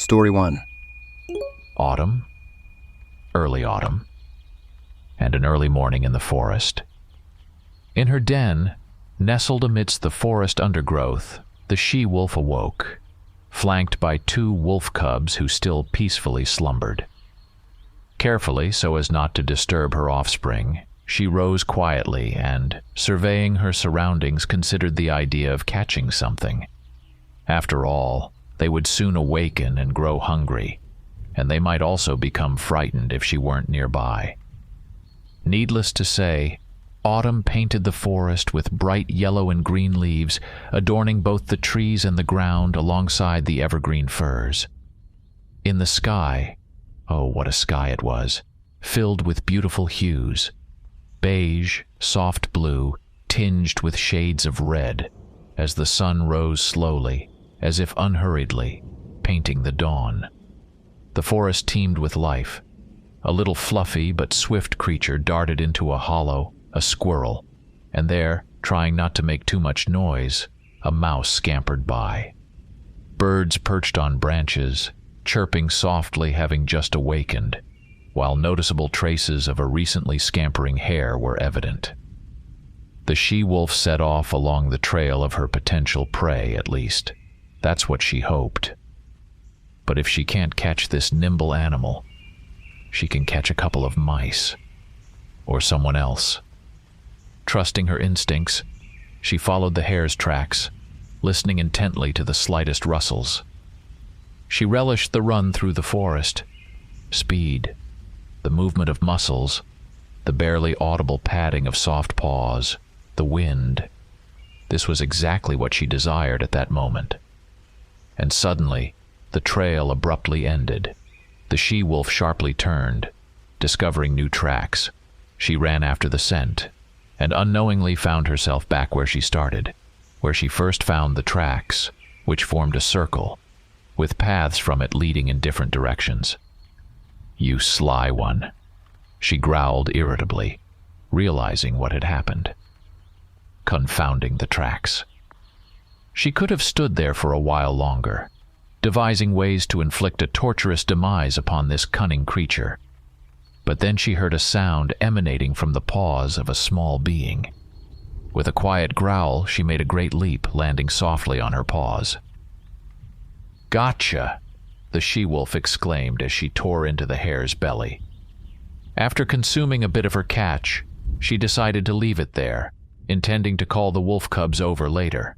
Story 1. Autumn, early autumn, and an early morning in the forest. In her den, nestled amidst the forest undergrowth, the she-wolf awoke, flanked by 2 wolf cubs who still peacefully slumbered. Carefully, so as not to disturb her offspring, she rose quietly and, surveying her surroundings, considered the idea of catching something. After all, they would soon awaken and grow hungry, and they might also become frightened if she weren't nearby. Needless to say, autumn painted the forest with bright yellow and green leaves, adorning both the trees and the ground alongside the evergreen firs. In the sky, oh, what a sky it was, filled with beautiful hues. Beige, soft blue, tinged with shades of red, as the sun rose slowly, as if unhurriedly, painting the dawn. The forest teemed with life. A little fluffy but swift creature darted into a hollow, a squirrel, and there, trying not to make too much noise, a mouse scampered by. Birds perched on branches, chirping softly, having just awakened, while noticeable traces of a recently scampering hare were evident. The she-wolf set off along the trail of her potential prey, at least. That's what she hoped. But if she can't catch this nimble animal, she can catch a couple of mice, or someone else. Trusting her instincts, she followed the hare's tracks, listening intently to the slightest rustles. She relished the run through the forest. Speed, the movement of muscles, the barely audible padding of soft paws, the wind. This was exactly what she desired at that moment. And suddenly, the trail abruptly ended. The she-wolf sharply turned, discovering new tracks. She ran after the scent, and unknowingly found herself back where she started, where she first found the tracks, which formed a circle, with paths from it leading in different directions. "You sly one," she growled irritably, realizing what had happened. Confounding the tracks. She could have stood there for a while longer, devising ways to inflict a torturous demise upon this cunning creature. But then she heard a sound emanating from the paws of a small being. With a quiet growl, she made a great leap, landing softly on her paws. "Gotcha!" the she-wolf exclaimed as she tore into the hare's belly. After consuming a bit of her catch, she decided to leave it there, intending to call the wolf cubs over later.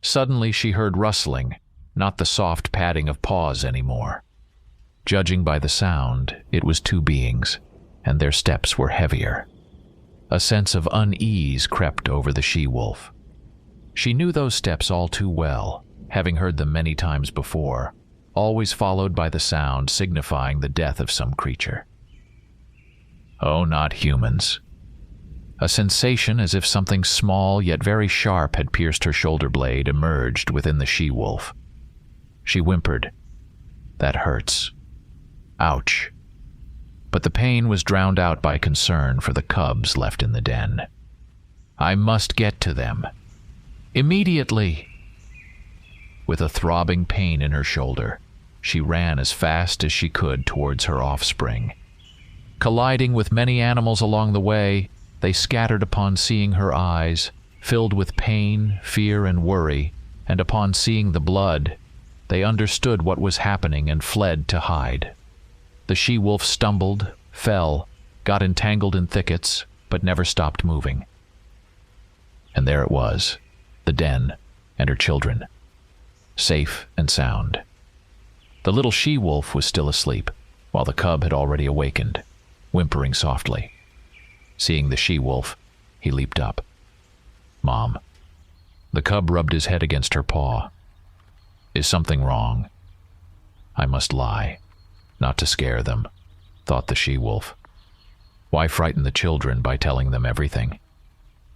Suddenly she heard rustling, not the soft padding of paws anymore. Judging by the sound, it was 2 beings, and their steps were heavier. A sense of unease crept over the she-wolf. She knew those steps all too well, having heard them many times before, always followed by the sound signifying the death of some creature. Oh, not humans. A sensation as if something small yet very sharp had pierced her shoulder blade emerged within the she-wolf. She whimpered, "That hurts. Ouch." But the pain was drowned out by concern for the cubs left in the den. "I must get to them. Immediately!" With a throbbing pain in her shoulder, she ran as fast as she could towards her offspring. Colliding with many animals along the way, they scattered upon seeing her eyes, filled with pain, fear, and worry, and upon seeing the blood, they understood what was happening and fled to hide. The she-wolf stumbled, fell, got entangled in thickets, but never stopped moving. And there it was, the den, and her children, safe and sound. The little she-wolf was still asleep, while the cub had already awakened, whimpering softly. Seeing the she-wolf, he leaped up. "Mom." The cub rubbed his head against her paw. "Is something wrong?" "I must lie, not to scare them," thought the she-wolf. "Why frighten the children by telling them everything?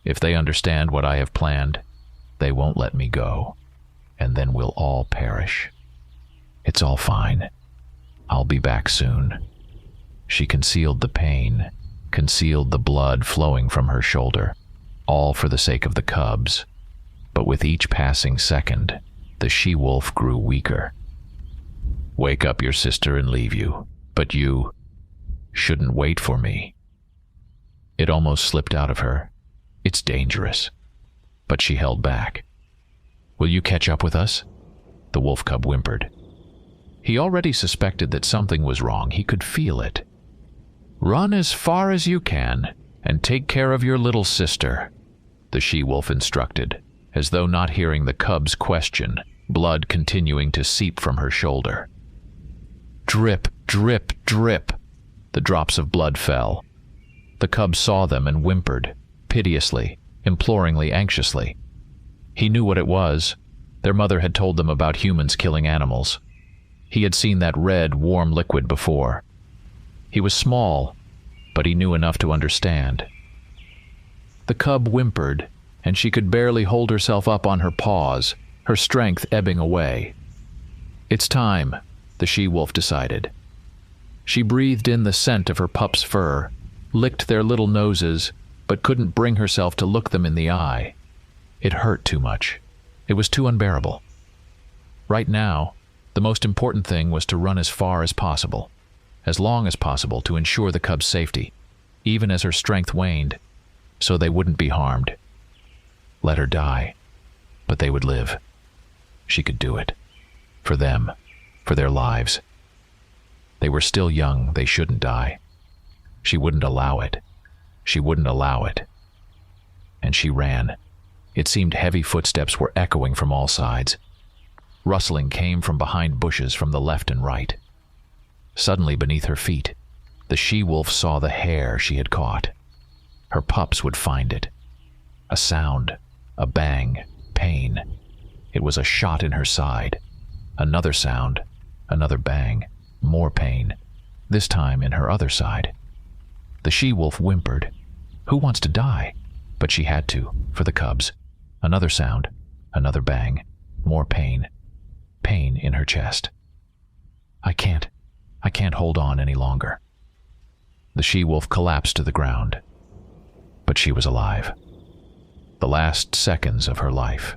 If they understand what I have planned, they won't let me go, and then we'll all perish. It's all fine. I'll be back soon." She concealed the pain, concealed the blood flowing from her shoulder, all for the sake of the cubs. But with each passing second, the she-wolf grew weaker. wake up your sister and leave you, but you shouldn't wait for me." It almost slipped out of her. "It's dangerous." But she held back. "Will you catch up with us?" The wolf cub whimpered. He already suspected that something was wrong. He could feel it. "Run as far as you can, and take care of your little sister," the she-wolf instructed, as though not hearing the cub's question, blood continuing to seep from her shoulder. Drip, drip, drip. The drops of blood fell. The cub saw them and whimpered, piteously, imploringly, anxiously. He knew what it was. Their mother had told them about humans killing animals. He had seen that red, warm liquid before. He was small, but he knew enough to understand. The cub whimpered, and she could barely hold herself up on her paws, her strength ebbing away. "It's time," the she-wolf decided. She breathed in the scent of her pup's fur, licked their little noses, but couldn't bring herself to look them in the eye. It hurt too much. It was too unbearable. Right now, the most important thing was to run as far as possible, as long as possible, to ensure the cub's safety, even as her strength waned, so they wouldn't be harmed. Let her die, but they would live. She could do it. For them, for their lives. They were still young, they shouldn't die. She wouldn't allow it. She wouldn't allow it. And she ran. It seemed heavy footsteps were echoing from all sides. Rustling came from behind bushes from the left and right. Suddenly beneath her feet, the she-wolf saw the hare she had caught. Her pups would find it. A sound, a bang, pain. It was a shot in her side. Another sound, another bang, more pain, this time in her other side. The she-wolf whimpered. Who wants to die? But she had to, for the cubs. Another sound, another bang, more pain. Pain in her chest. I can't hold on any longer. The she-wolf collapsed to the ground. But she was alive. The last seconds of her life.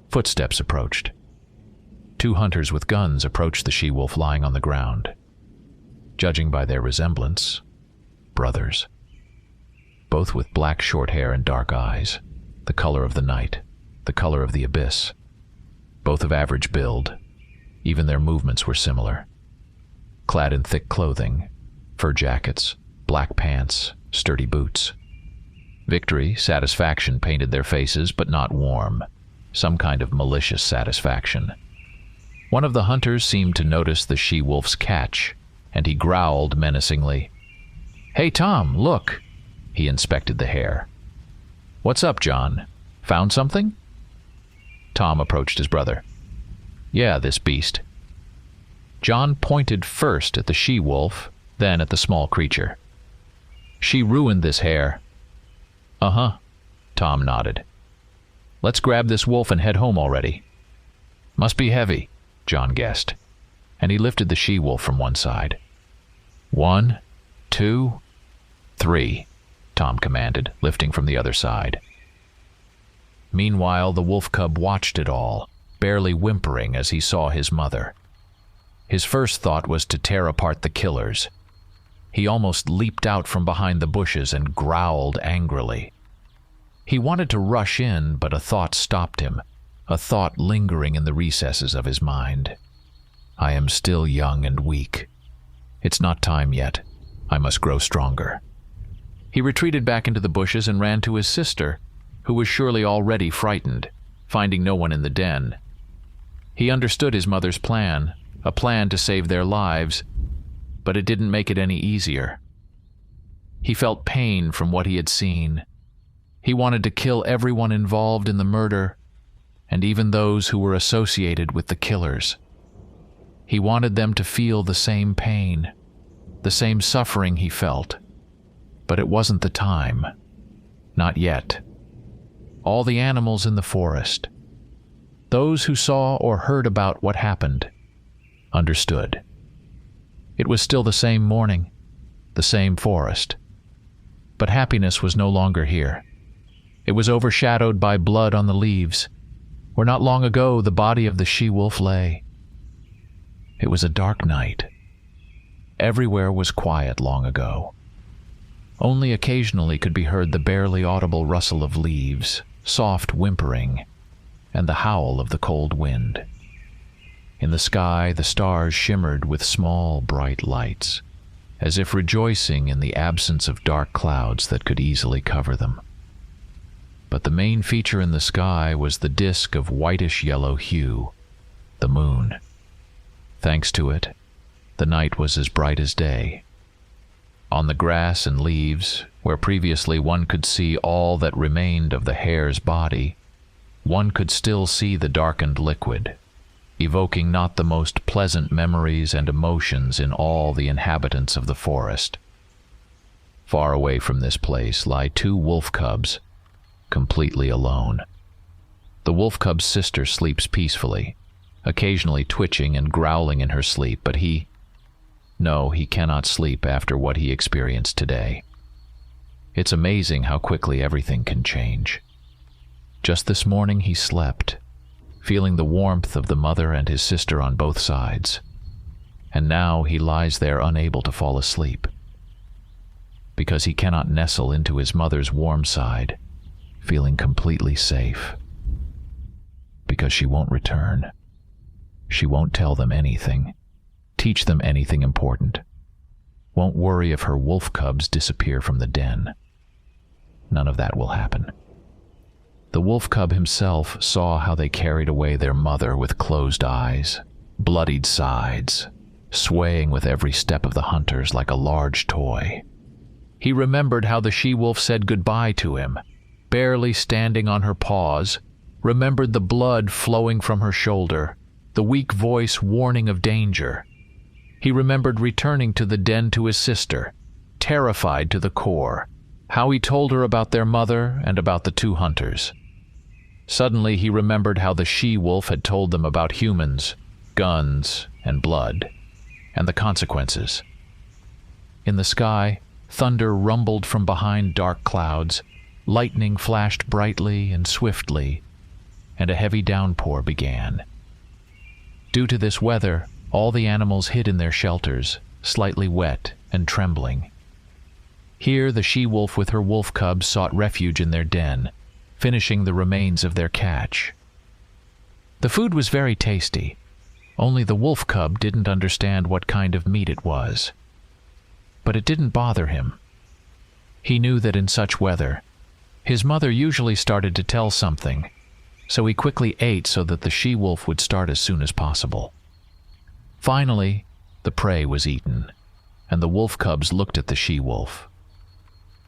Footsteps approached. 2 hunters with guns approached the she-wolf lying on the ground. Judging by their resemblance, brothers. Both with black short hair and dark eyes, the color of the night, the color of the abyss. Both of average build. Even their movements were similar. Clad in thick clothing, fur jackets, black pants, sturdy boots. Victory, satisfaction painted their faces, but not warm. Some kind of malicious satisfaction. One of the hunters seemed to notice the she-wolf's catch, and he growled menacingly. "Hey, Tom, look!" He inspected the hare. "What's up, John? Found something?" Tom approached his brother. "Yeah, this beast." John pointed first at the she-wolf, then at the small creature. "She ruined this hare." "Uh-huh," Tom nodded. "Let's grab this wolf and head home already." "Must be heavy," John guessed, and he lifted the she-wolf from one side. 1, 2, 3, Tom commanded, lifting from the other side. Meanwhile, the wolf cub watched it all, barely whimpering as he saw his mother. His first thought was to tear apart the killers. He almost leaped out from behind the bushes and growled angrily. He wanted to rush in, but a thought stopped him, a thought lingering in the recesses of his mind. I am still young and weak. It's not time yet. I must grow stronger. He retreated back into the bushes and ran to his sister, who was surely already frightened, finding no one in the den. He understood his mother's plan, a plan to save their lives, but it didn't make it any easier. He felt pain from what he had seen. He wanted to kill everyone involved in the murder, and even those who were associated with the killers. He wanted them to feel the same pain, the same suffering he felt. But it wasn't the time. Not yet. All the animals in the forest, those who saw or heard about what happened, understood. It was still the same morning, the same forest. But happiness was no longer here. It was overshadowed by blood on the leaves, where not long ago the body of the she-wolf lay. It was a dark night. Everywhere was quiet long ago. Only occasionally could be heard the barely audible rustle of leaves, soft whimpering, and the howl of the cold wind. In the sky, the stars shimmered with small, bright lights, as if rejoicing in the absence of dark clouds that could easily cover them. But the main feature in the sky was the disk of whitish-yellow hue, the moon. Thanks to it, the night was as bright as day. On the grass and leaves, where previously one could see all that remained of the hare's body, one could still see the darkened liquid, evoking not the most pleasant memories and emotions in all the inhabitants of the forest. Far away from this place lie 2 wolf cubs, completely alone. The wolf cub's sister sleeps peacefully, occasionally twitching and growling in her sleep, but he cannot sleep after what he experienced today. It's amazing how quickly everything can change. Just this morning he slept, feeling the warmth of the mother and his sister on both sides, and now he lies there unable to fall asleep, because he cannot nestle into his mother's warm side, feeling completely safe. Because she won't return. She won't tell them anything, teach them anything important, won't worry if her wolf cubs disappear from the den. None of that will happen. The wolf cub himself saw how they carried away their mother with closed eyes, bloodied sides, swaying with every step of the hunters like a large toy. He remembered how the she-wolf said goodbye to him, barely standing on her paws, remembered the blood flowing from her shoulder, the weak voice warning of danger. He remembered returning to the den to his sister, terrified to the core, how he told her about their mother and about the 2 hunters. Suddenly he remembered how the she-wolf had told them about humans, guns, and blood, and the consequences. In the sky, thunder rumbled from behind dark clouds, lightning flashed brightly and swiftly, and a heavy downpour began. Due to this weather, all the animals hid in their shelters, slightly wet and trembling. Here the she-wolf with her wolf cubs sought refuge in their den, finishing the remains of their catch. The food was very tasty, only the wolf cub didn't understand what kind of meat it was. But it didn't bother him. He knew that in such weather, his mother usually started to tell something, so he quickly ate so that the she-wolf would start as soon as possible. Finally, the prey was eaten, and the wolf cubs looked at the she-wolf.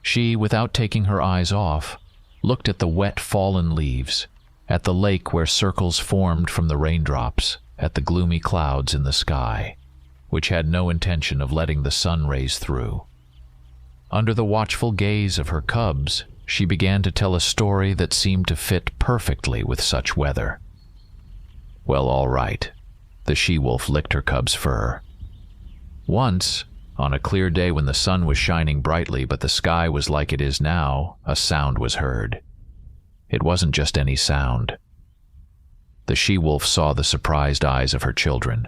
She, without taking her eyes off, looked at the wet fallen leaves, at the lake where circles formed from the raindrops, at the gloomy clouds in the sky, which had no intention of letting the sun rays through. Under the watchful gaze of her cubs, she began to tell a story that seemed to fit perfectly with such weather. Well, all right. The she-wolf licked her cub's fur. Once, on a clear day when the sun was shining brightly but the sky was like it is now, a sound was heard. It wasn't just any sound. The she-wolf saw the surprised eyes of her children.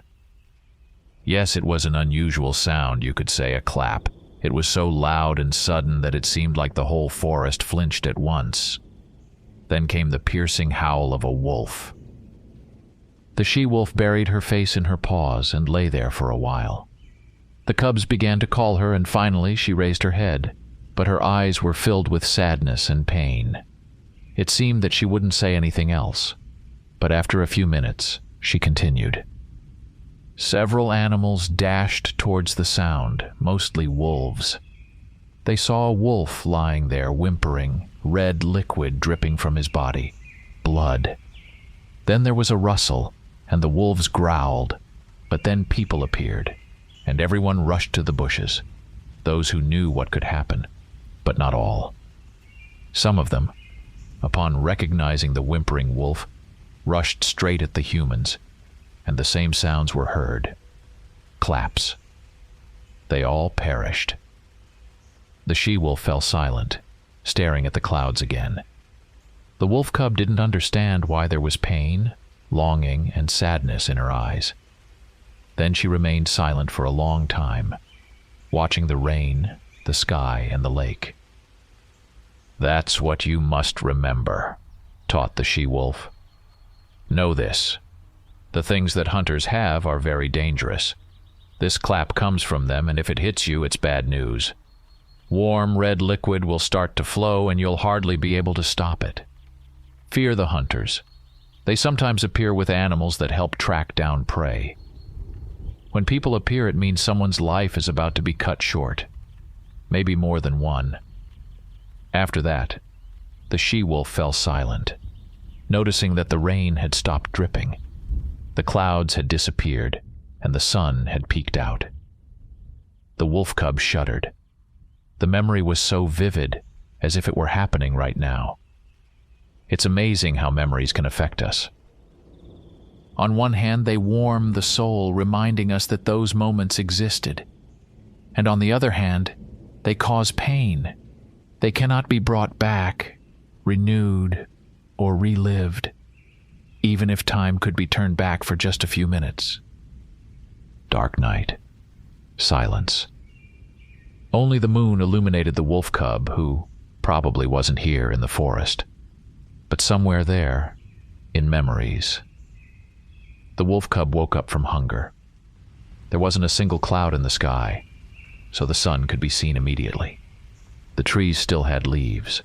Yes, it was an unusual sound, you could say, a clap. It was so loud and sudden that it seemed like the whole forest flinched at once. Then came the piercing howl of a wolf. The she-wolf buried her face in her paws and lay there for a while. The cubs began to call her, and finally she raised her head, but her eyes were filled with sadness and pain. It seemed that she wouldn't say anything else, but after a few minutes, she continued. Several animals dashed towards the sound, mostly wolves. They saw a wolf lying there whimpering, red liquid dripping from his body, blood. Then there was a rustle, and the wolves growled, but then people appeared, and everyone rushed to the bushes, those who knew what could happen, but not all. Some of them, upon recognizing the whimpering wolf, rushed straight at the humans, and the same sounds were heard. Claps. They all perished. The she-wolf fell silent, staring at the clouds again. The wolf cub didn't understand why there was pain, longing, and sadness in her eyes. Then she remained silent for a long time, watching the rain, the sky, and the lake. "That's what you must remember," taught the she-wolf. "Know this. The things that hunters have are very dangerous. This clap comes from them, and if it hits you, it's bad news. Warm red liquid will start to flow, and you'll hardly be able to stop it. Fear the hunters. They sometimes appear with animals that help track down prey. When people appear, it means someone's life is about to be cut short. Maybe more than one." After that, the she-wolf fell silent, noticing that the rain had stopped dripping. The clouds had disappeared, and the sun had peeked out. The wolf cub shuddered. The memory was so vivid, as if it were happening right now. It's amazing how memories can affect us. On one hand, they warm the soul, reminding us that those moments existed. And on the other hand, they cause pain. They cannot be brought back, renewed, or relived, even if time could be turned back for just a few minutes. Dark night. Silence. Only the moon illuminated the wolf cub, who probably wasn't here in the forest, but somewhere there, in memories. The wolf cub woke up from hunger. There wasn't a single cloud in the sky, so the sun could be seen immediately. The trees still had leaves,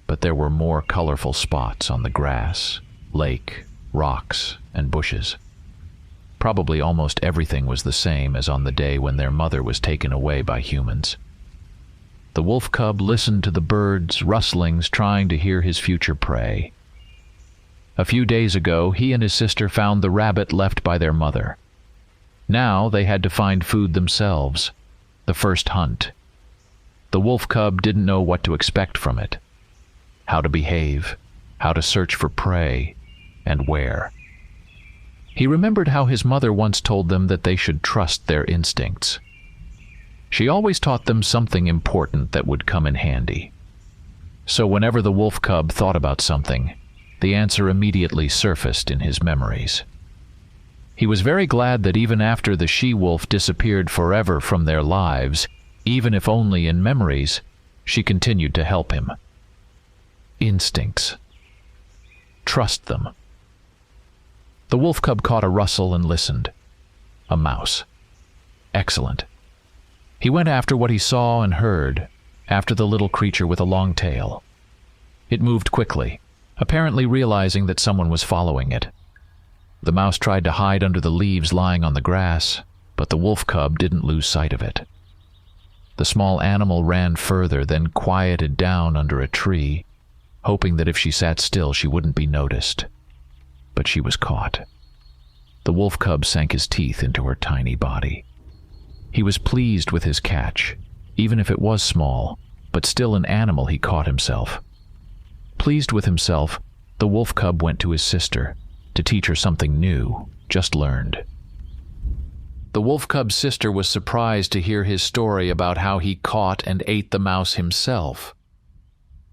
but there were more colorful spots on the grass, lake, rocks, and bushes. Probably almost everything was the same as on the day when their mother was taken away by humans. The wolf cub listened to the birds' rustlings, trying to hear his future prey. A few days ago, he and his sister found the rabbit left by their mother. Now they had to find food themselves, the first hunt. The wolf cub didn't know what to expect from it, how to behave, how to search for prey, and where. He remembered how his mother once told them that they should trust their instincts. She always taught them something important that would come in handy. So whenever the wolf cub thought about something, the answer immediately surfaced in his memories. He was very glad that even after the she-wolf disappeared forever from their lives, even if only in memories, she continued to help him. Instincts. Trust them. The wolf cub caught a rustle and listened. A mouse. Excellent. He went after what he saw and heard, after the little creature with a long tail. It moved quickly, apparently realizing that someone was following it. The mouse tried to hide under the leaves lying on the grass, but the wolf cub didn't lose sight of it. The small animal ran further, then quieted down under a tree, hoping that if she sat still she wouldn't be noticed. But she was caught. The wolf cub sank his teeth into her tiny body. He was pleased with his catch, even if it was small, but still an animal he caught himself. Pleased with himself, the wolf cub went to his sister to teach her something new, just learned. The wolf cub's sister was surprised to hear his story about how he caught and ate the mouse himself.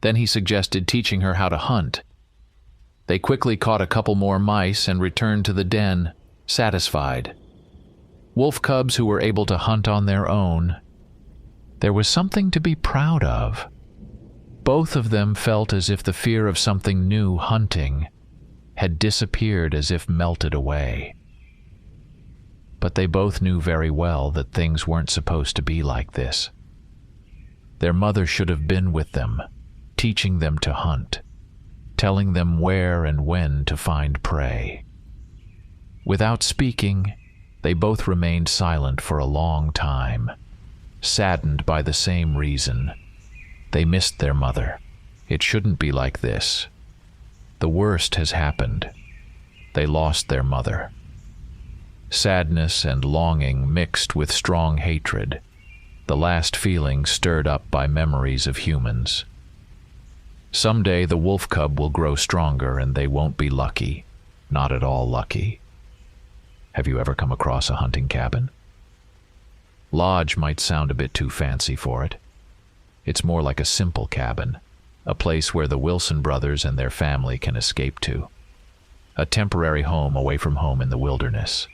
Then he suggested teaching her how to hunt. They quickly caught a couple more mice and returned to the den, satisfied. Wolf cubs who were able to hunt on their own. There was something to be proud of. Both of them felt as if the fear of something new hunting had disappeared, as if melted away. But they both knew very well that things weren't supposed to be like this. Their mother should have been with them, teaching them to hunt, telling them where and when to find prey. Without speaking, they both remained silent for a long time, saddened by the same reason. They missed their mother. It shouldn't be like this. The worst has happened. They lost their mother. Sadness and longing mixed with strong hatred, the last feeling stirred up by memories of humans. Someday the wolf cub will grow stronger and they won't be lucky, not at all lucky. Have you ever come across a hunting cabin? Lodge might sound a bit too fancy for it. It's more like a simple cabin, a place where the Wilson brothers and their family can escape to. A temporary home away from home in the wilderness.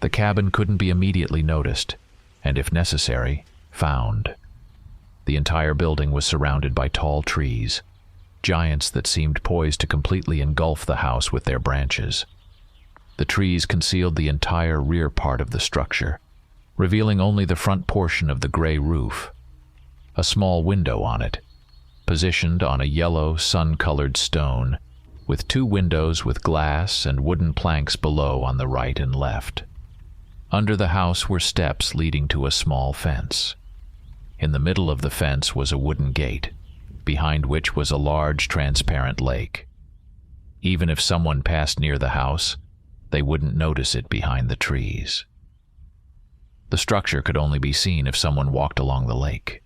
The cabin couldn't be immediately noticed, and if necessary, found. The entire building was surrounded by tall trees, giants that seemed poised to completely engulf the house with their branches. The trees concealed the entire rear part of the structure, revealing only the front portion of the gray roof. A small window on it, positioned on a yellow, sun-colored stone, with 2 windows with glass and wooden planks below on the right and left. Under the house were steps leading to a small fence. In the middle of the fence was a wooden gate, behind which was a large, transparent lake. Even if someone passed near the house, they wouldn't notice it behind the trees. The structure could only be seen if someone walked along the lake.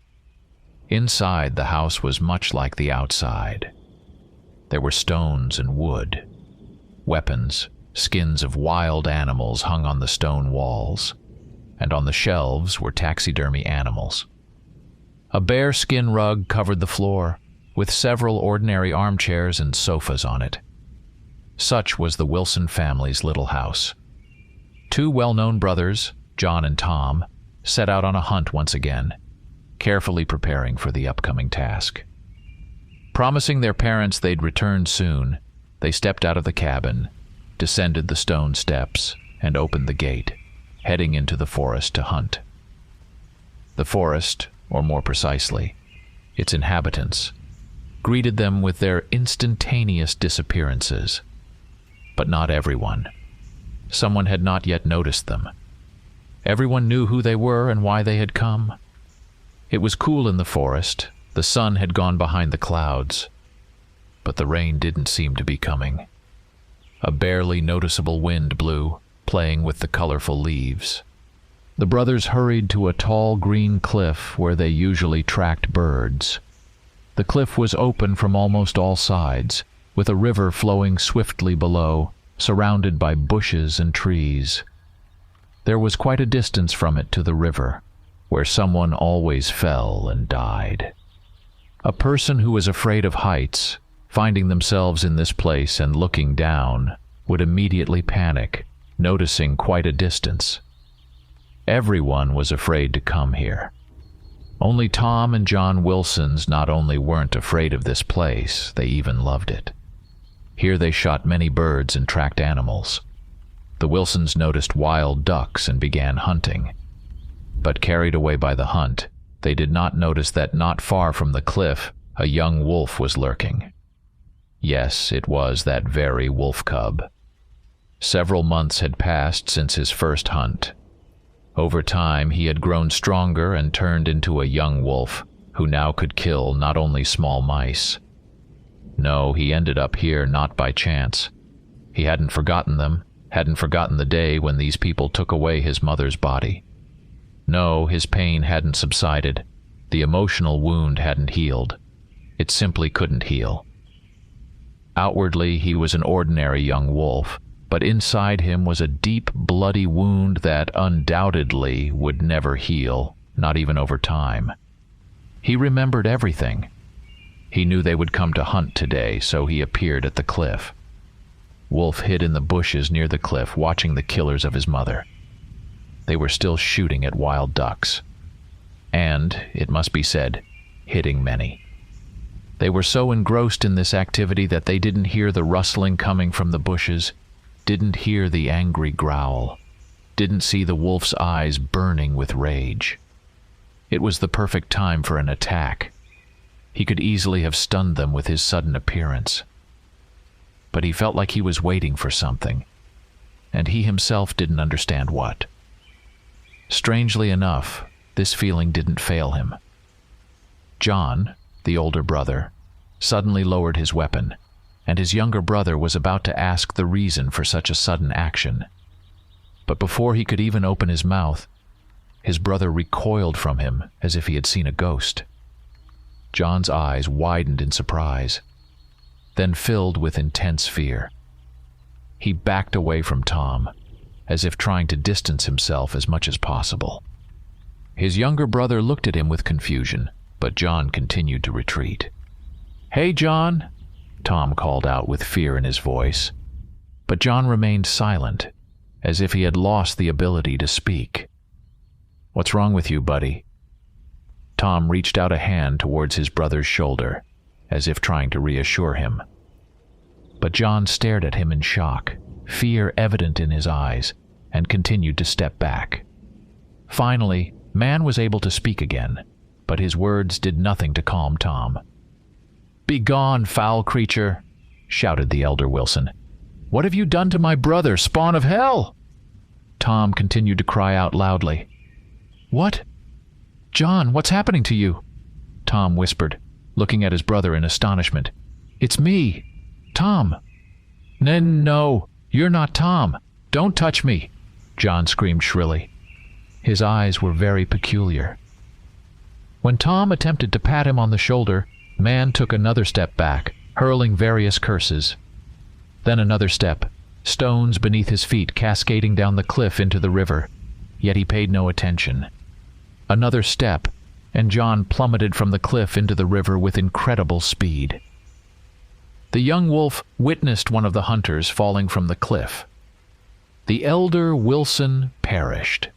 Inside, the house was much like the outside. There were stones and wood, weapons, skins of wild animals hung on the stone walls, and on the shelves were taxidermy animals. A bear skin rug covered the floor, with several ordinary armchairs and sofas on it. Such was the Wilson family's little house. 2 well-known brothers, John and Tom, set out on a hunt once again, carefully preparing for the upcoming task. Promising their parents they'd return soon, they stepped out of the cabin, descended the stone steps, and opened the gate, heading into the forest to hunt. The forest, or more precisely, its inhabitants, greeted them with their instantaneous disappearances. But not everyone. Someone had not yet noticed them. Everyone knew who they were and why they had come. It was cool in the forest, the sun had gone behind the clouds, but the rain didn't seem to be coming. A barely noticeable wind blew, playing with the colorful leaves. The brothers hurried to a tall green cliff where they usually tracked birds. The cliff was open from almost all sides, with a river flowing swiftly below, surrounded by bushes and trees. There was quite a distance from it to the river, where someone always fell and died. A person who was afraid of heights, finding themselves in this place and looking down, would immediately panic, noticing quite a distance. Everyone was afraid to come here. Only Tom and John Wilsons not only weren't afraid of this place, they even loved it. Here they shot many birds and tracked animals. The Wilsons noticed wild ducks and began hunting. But carried away by the hunt, they did not notice that not far from the cliff, a young wolf was lurking. Yes, it was that very wolf cub. Several months had passed since his first hunt. Over time, he had grown stronger and turned into a young wolf, who now could kill not only small mice. No, he ended up here not by chance. He hadn't forgotten them, hadn't forgotten the day when these people took away his mother's body. No, his pain hadn't subsided. The emotional wound hadn't healed. It simply couldn't heal. Outwardly, he was an ordinary young wolf, but inside him was a deep, bloody wound that undoubtedly would never heal, not even over time. He remembered everything. He knew they would come to hunt today, so he appeared at the cliff. Wolf hid in the bushes near the cliff, watching the killers of his mother. They were still shooting at wild ducks, and, it must be said, hitting many. They were so engrossed in this activity that they didn't hear the rustling coming from the bushes, didn't hear the angry growl, didn't see the wolf's eyes burning with rage. It was the perfect time for an attack. He could easily have stunned them with his sudden appearance. But he felt like he was waiting for something, and he himself didn't understand what. Strangely enough, this feeling didn't fail him. John, the older brother, suddenly lowered his weapon, and his younger brother was about to ask the reason for such a sudden action. But before he could even open his mouth, his brother recoiled from him as if he had seen a ghost. John's eyes widened in surprise, then filled with intense fear. He backed away from Tom, as if trying to distance himself as much as possible. His younger brother looked at him with confusion, but John continued to retreat. "Hey, John," Tom called out with fear in his voice. But John remained silent. as if he had lost the ability to speak. "What's wrong with you, buddy?" Tom reached out a hand towards his brother's shoulder, as if trying to reassure him. But John stared at him in shock, fear evident in his eyes, and continued to step back. Finally, Man was able to speak again, but his words did nothing to calm Tom. "Begone, foul creature!" shouted the elder Wilson. "What have you done to my brother, spawn of hell?" Tom continued to cry out loudly. "What? John, what's happening to you?" Tom whispered, looking at his brother in astonishment. "It's me, Tom." No, you're not Tom. Don't touch me," John screamed shrilly. His eyes were very peculiar. When Tom attempted to pat him on the shoulder, Man took another step back, hurling various curses. Then another step, stones beneath his feet cascading down the cliff into the river, yet he paid no attention. Another step, and John plummeted from the cliff into the river with incredible speed. The young wolf witnessed one of the hunters falling from the cliff. The elder Wilson perished.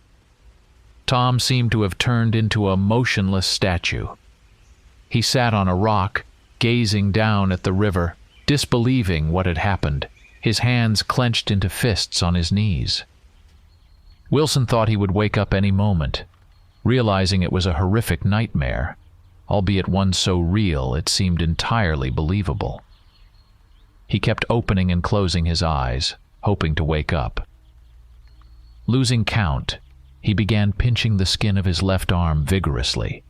Tom seemed to have turned into a motionless statue. He sat on a rock, gazing down at the river, disbelieving what had happened, his hands clenched into fists on his knees. Wilson thought he would wake up any moment, realizing it was a horrific nightmare, albeit one so real it seemed entirely believable. He kept opening and closing his eyes, hoping to wake up. Losing count, he began pinching the skin of his left arm vigorously,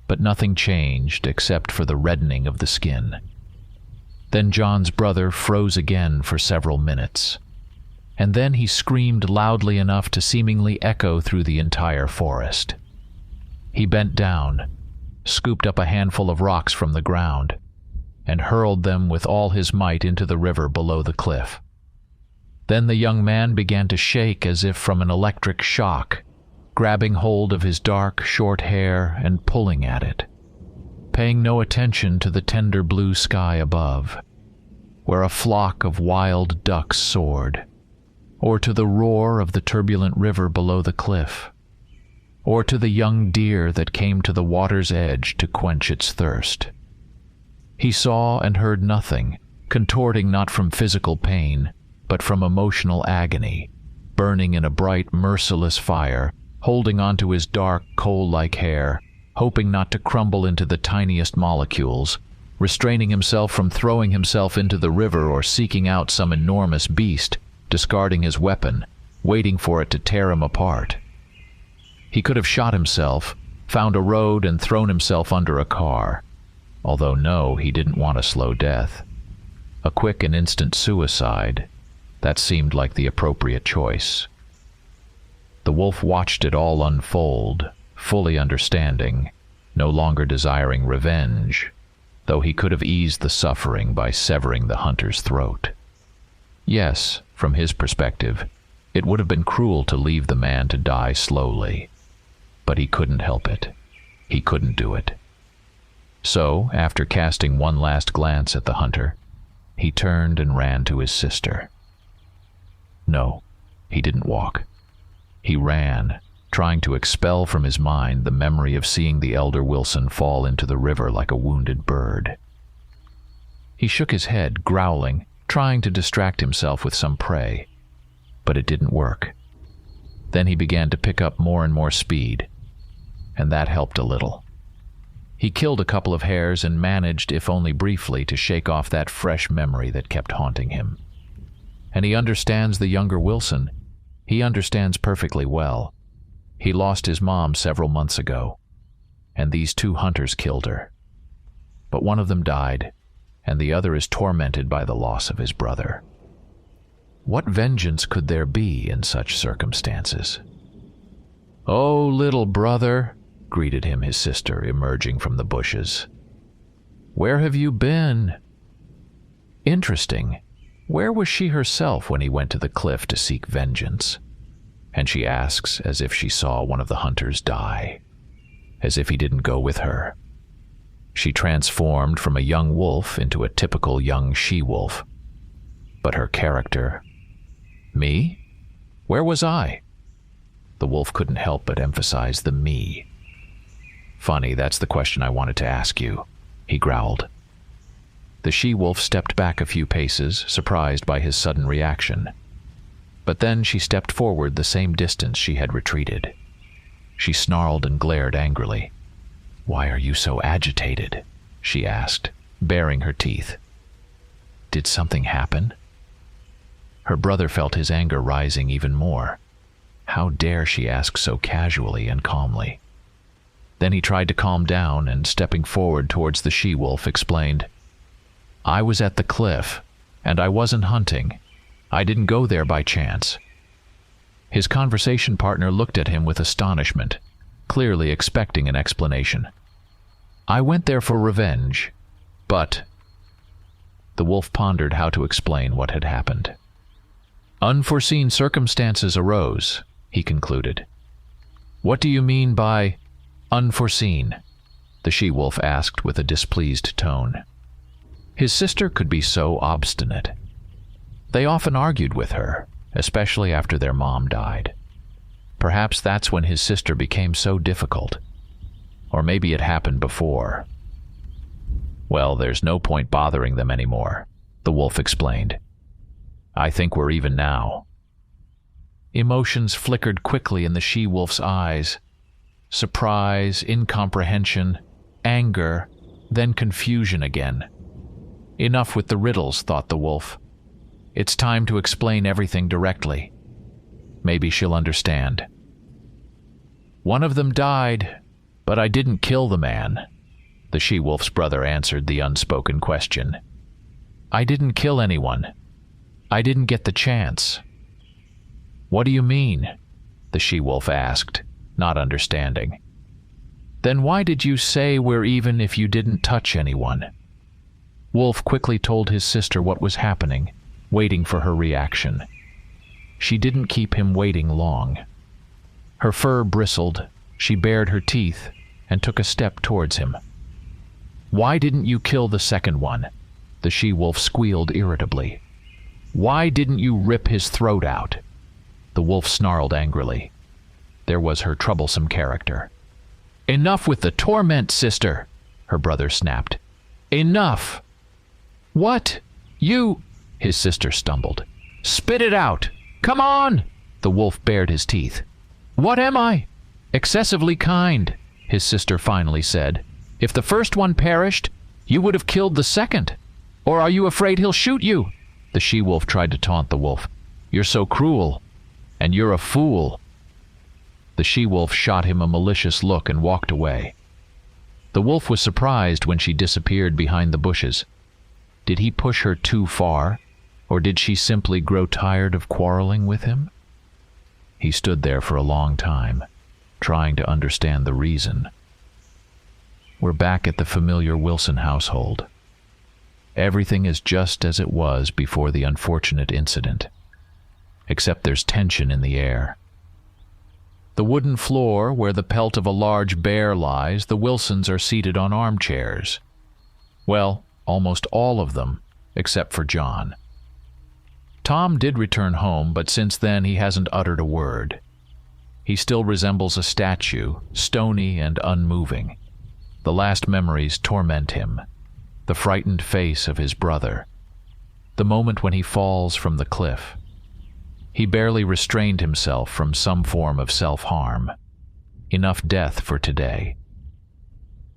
but nothing changed except for the reddening of the skin. Then John's brother froze again for several minutes, and then he screamed loudly enough to seemingly echo through the entire forest. He bent down, scooped up a handful of rocks from the ground, and hurled them with all his might into the river below the cliff. Then the young man began to shake as if from an electric shock, grabbing hold of his dark, short hair and pulling at it, paying no attention to the tender blue sky above, where a flock of wild ducks soared, or to the roar of the turbulent river below the cliff, or to the young deer that came to the water's edge to quench its thirst. He saw and heard nothing, contorting not from physical pain, but from emotional agony, burning in a bright, merciless fire, holding onto his dark, coal-like hair, hoping not to crumble into the tiniest molecules, restraining himself from throwing himself into the river or seeking out some enormous beast, discarding his weapon, waiting for it to tear him apart. He could have shot himself, found a road and thrown himself under a car, although no, he didn't want a slow death. A quick and instant suicide, that seemed like the appropriate choice. The wolf watched it all unfold, fully understanding, no longer desiring revenge, though he could have eased the suffering by severing the hunter's throat. Yes, from his perspective, it would have been cruel to leave the man to die slowly, but he couldn't help it. He couldn't do it. So, after casting one last glance at the hunter, he turned and ran to his sister. No, he didn't walk. He ran, trying to expel from his mind the memory of seeing the elder Wilson fall into the river like a wounded bird. He shook his head, growling, trying to distract himself with some prey, but it didn't work. Then he began to pick up more and more speed, and that helped a little. He killed a couple of hares and managed, if only briefly, to shake off that fresh memory that kept haunting him. And he understands the younger Wilson. He understands perfectly well. He lost his mom several months ago, and these two hunters killed her. But one of them died, and the other is tormented by the loss of his brother. What vengeance could there be in such circumstances? "Oh, little brother," greeted him his sister, emerging from the bushes. "Where have you been?" Interesting. Where was she herself when he went to the cliff to seek vengeance? And she asks as if she saw one of the hunters die, as if he didn't go with her. She transformed from a young wolf into a typical young she-wolf. But her character... Me? Where was I? The wolf couldn't help but emphasize the me. Funny, that's the question I wanted to ask you, he growled. The she-wolf stepped back a few paces, surprised by his sudden reaction. But then she stepped forward the same distance she had retreated. She snarled and glared angrily. "Why are you so agitated?" she asked, baring her teeth. Did something happen? Her brother felt his anger rising even more. How dare she ask so casually and calmly? Then he tried to calm down and, stepping forward towards the she-wolf, explained, "I was at the cliff, and I wasn't hunting. I didn't go there by chance." His conversation partner looked at him with astonishment, clearly expecting an explanation. "I went there for revenge, but—" The wolf pondered how to explain what had happened. "Unforeseen circumstances arose," he concluded. "What do you mean by unforeseen?" the she-wolf asked with a displeased tone. His sister could be so obstinate. They often argued with her, especially after their mom died. Perhaps that's when his sister became so difficult. Or maybe it happened before. "Well, there's no point bothering them anymore," the wolf explained. "I think we're even now." Emotions flickered quickly in the she-wolf's eyes. Surprise, incomprehension, anger, then confusion again. Enough with the riddles, thought the wolf. It's time to explain everything directly. Maybe she'll understand. "One of them died, but I didn't kill the man," the she-wolf's brother answered the unspoken question. "I didn't kill anyone. I didn't get the chance." "What do you mean?" the she-wolf asked, not understanding. "Then why did you say we're even if you didn't touch anyone?" Wolf quickly told his sister what was happening, waiting for her reaction. She didn't keep him waiting long. Her fur bristled, she bared her teeth, and took a step towards him. "Why didn't you kill the second one?" the she-wolf squealed irritably. "Why didn't you rip his throat out?" The wolf snarled angrily. There was her troublesome character. "Enough with the torment, sister," her brother snapped. "Enough!" "What? You—" his sister stumbled. "Spit it out! Come on!" The wolf bared his teeth. "What am I?" "Excessively kind," his sister finally said. "If the first one perished, you would have killed the second. Or are you afraid he'll shoot you?" The she-wolf tried to taunt the wolf. "You're so cruel. And you're a fool." The she-wolf shot him a malicious look and walked away. The wolf was surprised when she disappeared behind the bushes. Did he push her too far, or did she simply grow tired of quarreling with him? He stood there for a long time, trying to understand the reason. We're back at the familiar Wilson household. Everything is just as it was before the unfortunate incident, except there's tension in the air. The wooden floor where the pelt of a large bear lies, the Wilsons are seated on armchairs. Well, almost all of them, except for John. Tom did return home, but since then he hasn't uttered a word. He still resembles a statue, stony and unmoving. The last memories torment him. The frightened face of his brother. The moment when he falls from the cliff. He barely restrained himself from some form of self-harm. Enough death for today.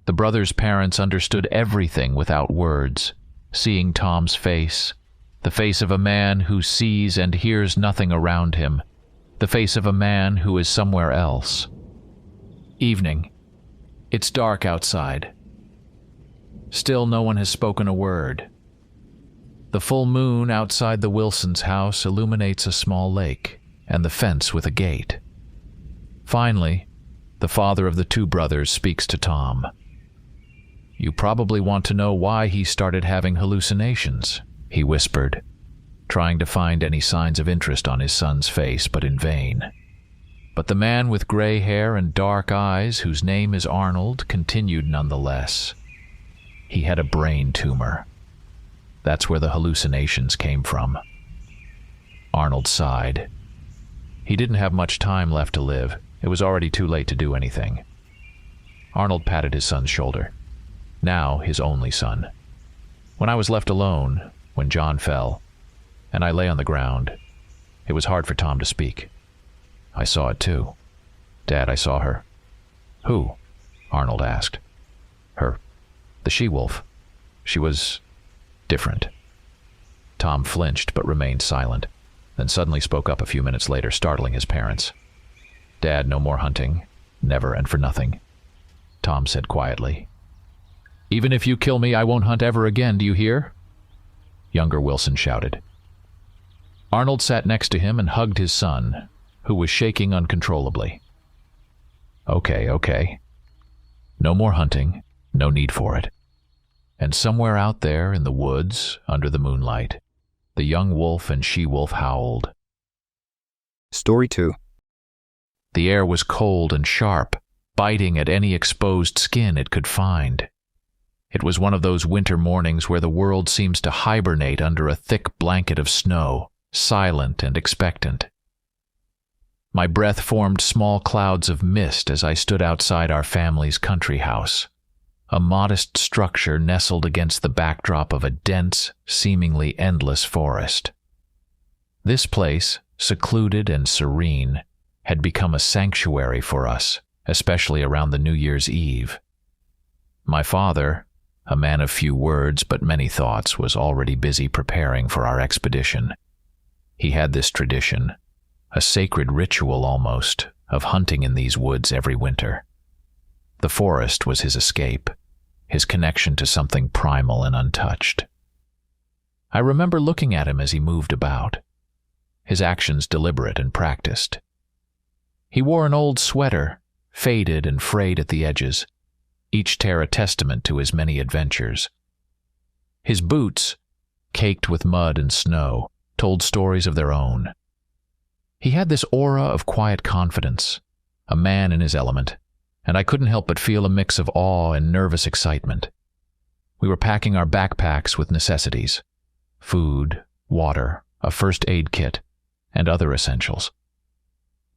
The brother's parents understood everything without words, seeing Tom's face, the face of a man who sees and hears nothing around him, the face of a man who is somewhere else. Evening. It's dark outside. Still no one has spoken a word. The full moon outside the Wilsons' house illuminates a small lake and the fence with a gate. Finally, the father of the two brothers speaks to Tom. "You probably want to know why he started having hallucinations," he whispered, trying to find any signs of interest on his son's face, but in vain. But the man with gray hair and dark eyes, whose name is Arnold, continued nonetheless. He had a brain tumor. That's where the hallucinations came from. Arnold sighed. He didn't have much time left to live. It was already too late to do anything. Arnold patted his son's shoulder. Now his only son. When I was left alone, when John fell, and I lay on the ground, it was hard for Tom to speak. I saw it too. Dad, I saw her. Who? Arnold asked. Her. The she-wolf. She was different. Tom flinched but remained silent, then suddenly spoke up a few minutes later, startling his parents. Dad, no more hunting. Never and for nothing. Tom said quietly. Even if you kill me, I won't hunt ever again, do you hear? Younger Wilson shouted. Arnold sat next to him and hugged his son, who was shaking uncontrollably. Okay. No more hunting, no need for it. And somewhere out there in the woods, under the moonlight, the young wolf and she-wolf howled. Story 2. The air was cold and sharp, biting at any exposed skin it could find. It was one of those winter mornings where the world seems to hibernate under a thick blanket of snow, silent and expectant. My breath formed small clouds of mist as I stood outside our family's country house, a modest structure nestled against the backdrop of a dense, seemingly endless forest. This place, secluded and serene, had become a sanctuary for us, especially around the New Year's Eve. My father, a man of few words but many thoughts, was already busy preparing for our expedition. He had this tradition, a sacred ritual almost, of hunting in these woods every winter. The forest was his escape, his connection to something primal and untouched. I remember looking at him as he moved about, his actions deliberate and practiced. He wore an old sweater, faded and frayed at the edges, each tear a testament to his many adventures. His boots, caked with mud and snow, told stories of their own. He had this aura of quiet confidence, a man in his element, and I couldn't help but feel a mix of awe and nervous excitement. We were packing our backpacks with necessities: food, water, a first aid kit, and other essentials.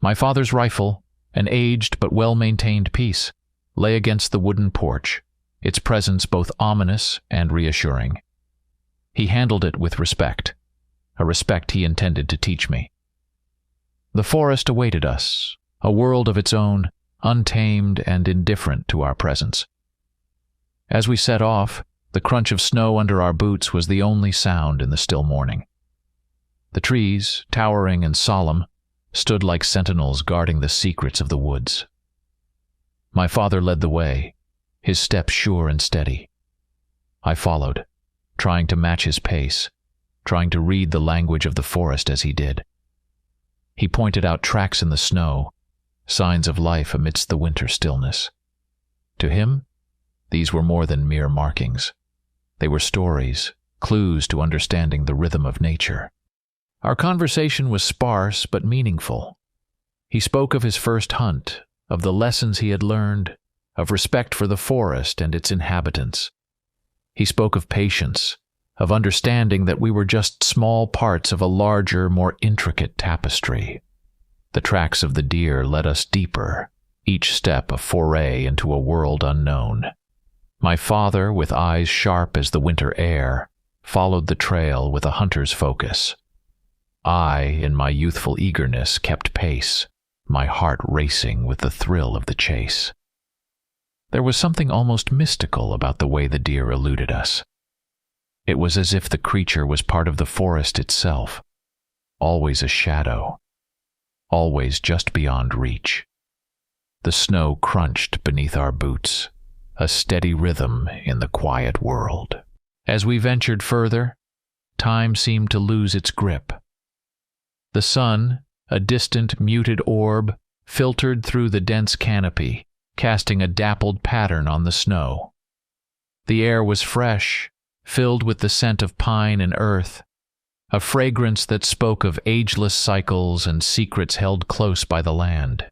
My father's rifle, an aged but well-maintained piece, lay against the wooden porch, its presence both ominous and reassuring. He handled it with respect, a respect he intended to teach me. The forest awaited us, a world of its own, untamed and indifferent to our presence. As we set off, the crunch of snow under our boots was the only sound in the still morning. The trees, towering and solemn, stood like sentinels guarding the secrets of the woods. My father led the way, his step sure and steady. I followed, trying to match his pace, trying to read the language of the forest as he did. He pointed out tracks in the snow, signs of life amidst the winter stillness. To him, these were more than mere markings. They were stories, clues to understanding the rhythm of nature. Our conversation was sparse but meaningful. He spoke of his first hunt, of the lessons he had learned, of respect for the forest and its inhabitants. He spoke of patience, of understanding that we were just small parts of a larger, more intricate tapestry. The tracks of the deer led us deeper, each step a foray into a world unknown. My father, with eyes sharp as the winter air, followed the trail with a hunter's focus. I, in my youthful eagerness, kept pace, my heart racing with the thrill of the chase. There was something almost mystical about the way the deer eluded us. It was as if the creature was part of the forest itself, always a shadow, always just beyond reach. The snow crunched beneath our boots, a steady rhythm in the quiet world. As we ventured further, time seemed to lose its grip. The sun, a distant, muted orb, filtered through the dense canopy, casting a dappled pattern on the snow. The air was fresh, filled with the scent of pine and earth, a fragrance that spoke of ageless cycles and secrets held close by the land.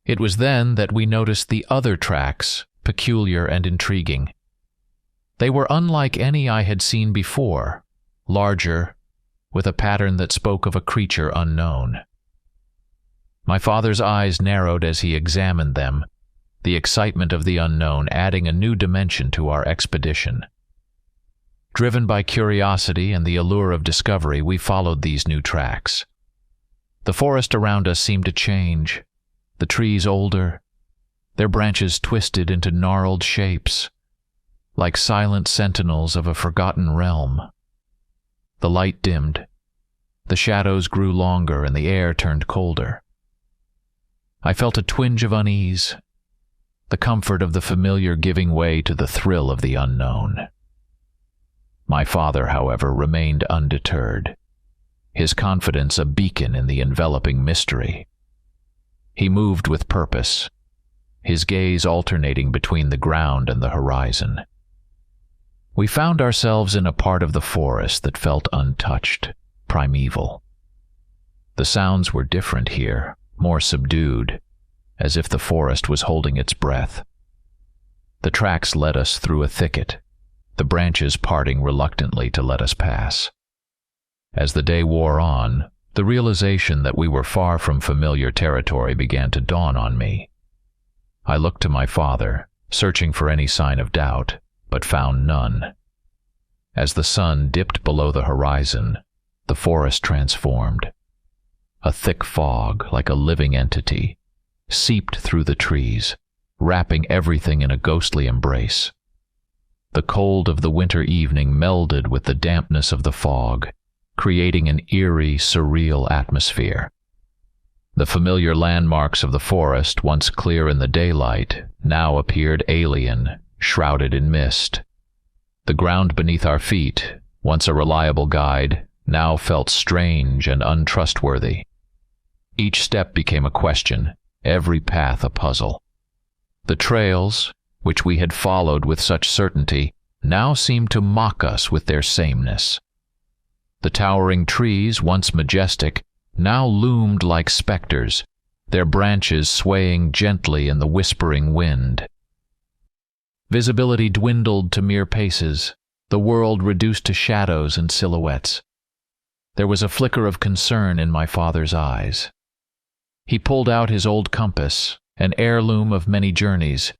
It was then that we noticed the other tracks, peculiar and intriguing. They were unlike any I had seen before, larger, with a pattern that spoke of a creature unknown. My father's eyes narrowed as he examined them, the excitement of the unknown adding a new dimension to our expedition. Driven by curiosity and the allure of discovery, we followed these new tracks. The forest around us seemed to change, the trees older, their branches twisted into gnarled shapes, like silent sentinels of a forgotten realm. The light dimmed, the shadows grew longer, and the air turned colder. I felt a twinge of unease, the comfort of the familiar giving way to the thrill of the unknown. My father, however, remained undeterred, his confidence a beacon in the enveloping mystery. He moved with purpose, his gaze alternating between the ground and the horizon. We found ourselves in a part of the forest that felt untouched, primeval. The sounds were different here, more subdued, as if the forest was holding its breath. The tracks led us through a thicket, the branches parting reluctantly to let us pass. As the day wore on, the realization that we were far from familiar territory began to dawn on me. I looked to my father, searching for any sign of doubt, but found none. As the sun dipped below the horizon, the forest transformed. A thick fog, like a living entity, seeped through the trees, wrapping everything in a ghostly embrace. The cold of the winter evening melded with the dampness of the fog, creating an eerie, surreal atmosphere. The familiar landmarks of the forest, once clear in the daylight, now appeared alien, shrouded in mist. The ground beneath our feet, once a reliable guide, now felt strange and untrustworthy. Each step became a question, every path a puzzle. The trails, which we had followed with such certainty, now seemed to mock us with their sameness. The towering trees, once majestic, now loomed like specters, their branches swaying gently in the whispering wind. Visibility dwindled to mere paces, the world reduced to shadows and silhouettes. There was a flicker of concern in my father's eyes. He pulled out his old compass, an heirloom of many journeys,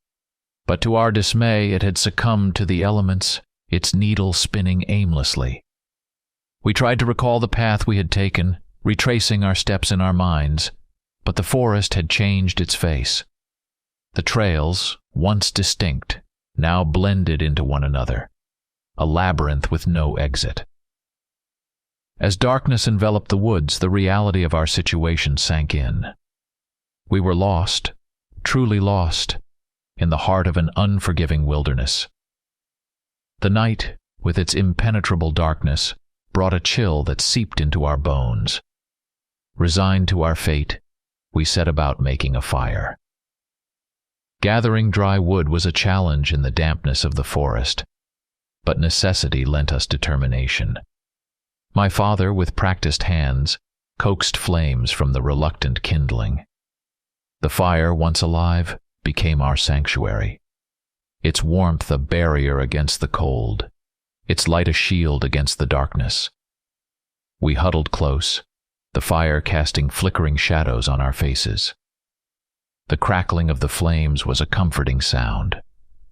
but to our dismay it had succumbed to the elements, its needle spinning aimlessly. We tried to recall the path we had taken, retracing our steps in our minds, but the forest had changed its face. The trails, once distinct, now blended into one another, a labyrinth with no exit. As darkness enveloped the woods, the reality of our situation sank in. We were lost, truly lost, in the heart of an unforgiving wilderness. The night, with its impenetrable darkness, brought a chill that seeped into our bones. Resigned to our fate, we set about making a fire. Gathering dry wood was a challenge in the dampness of the forest, but necessity lent us determination. My father, with practiced hands, coaxed flames from the reluctant kindling. The fire, once alive, became our sanctuary, its warmth a barrier against the cold, its light a shield against the darkness. We huddled close, the fire casting flickering shadows on our faces. The crackling of the flames was a comforting sound,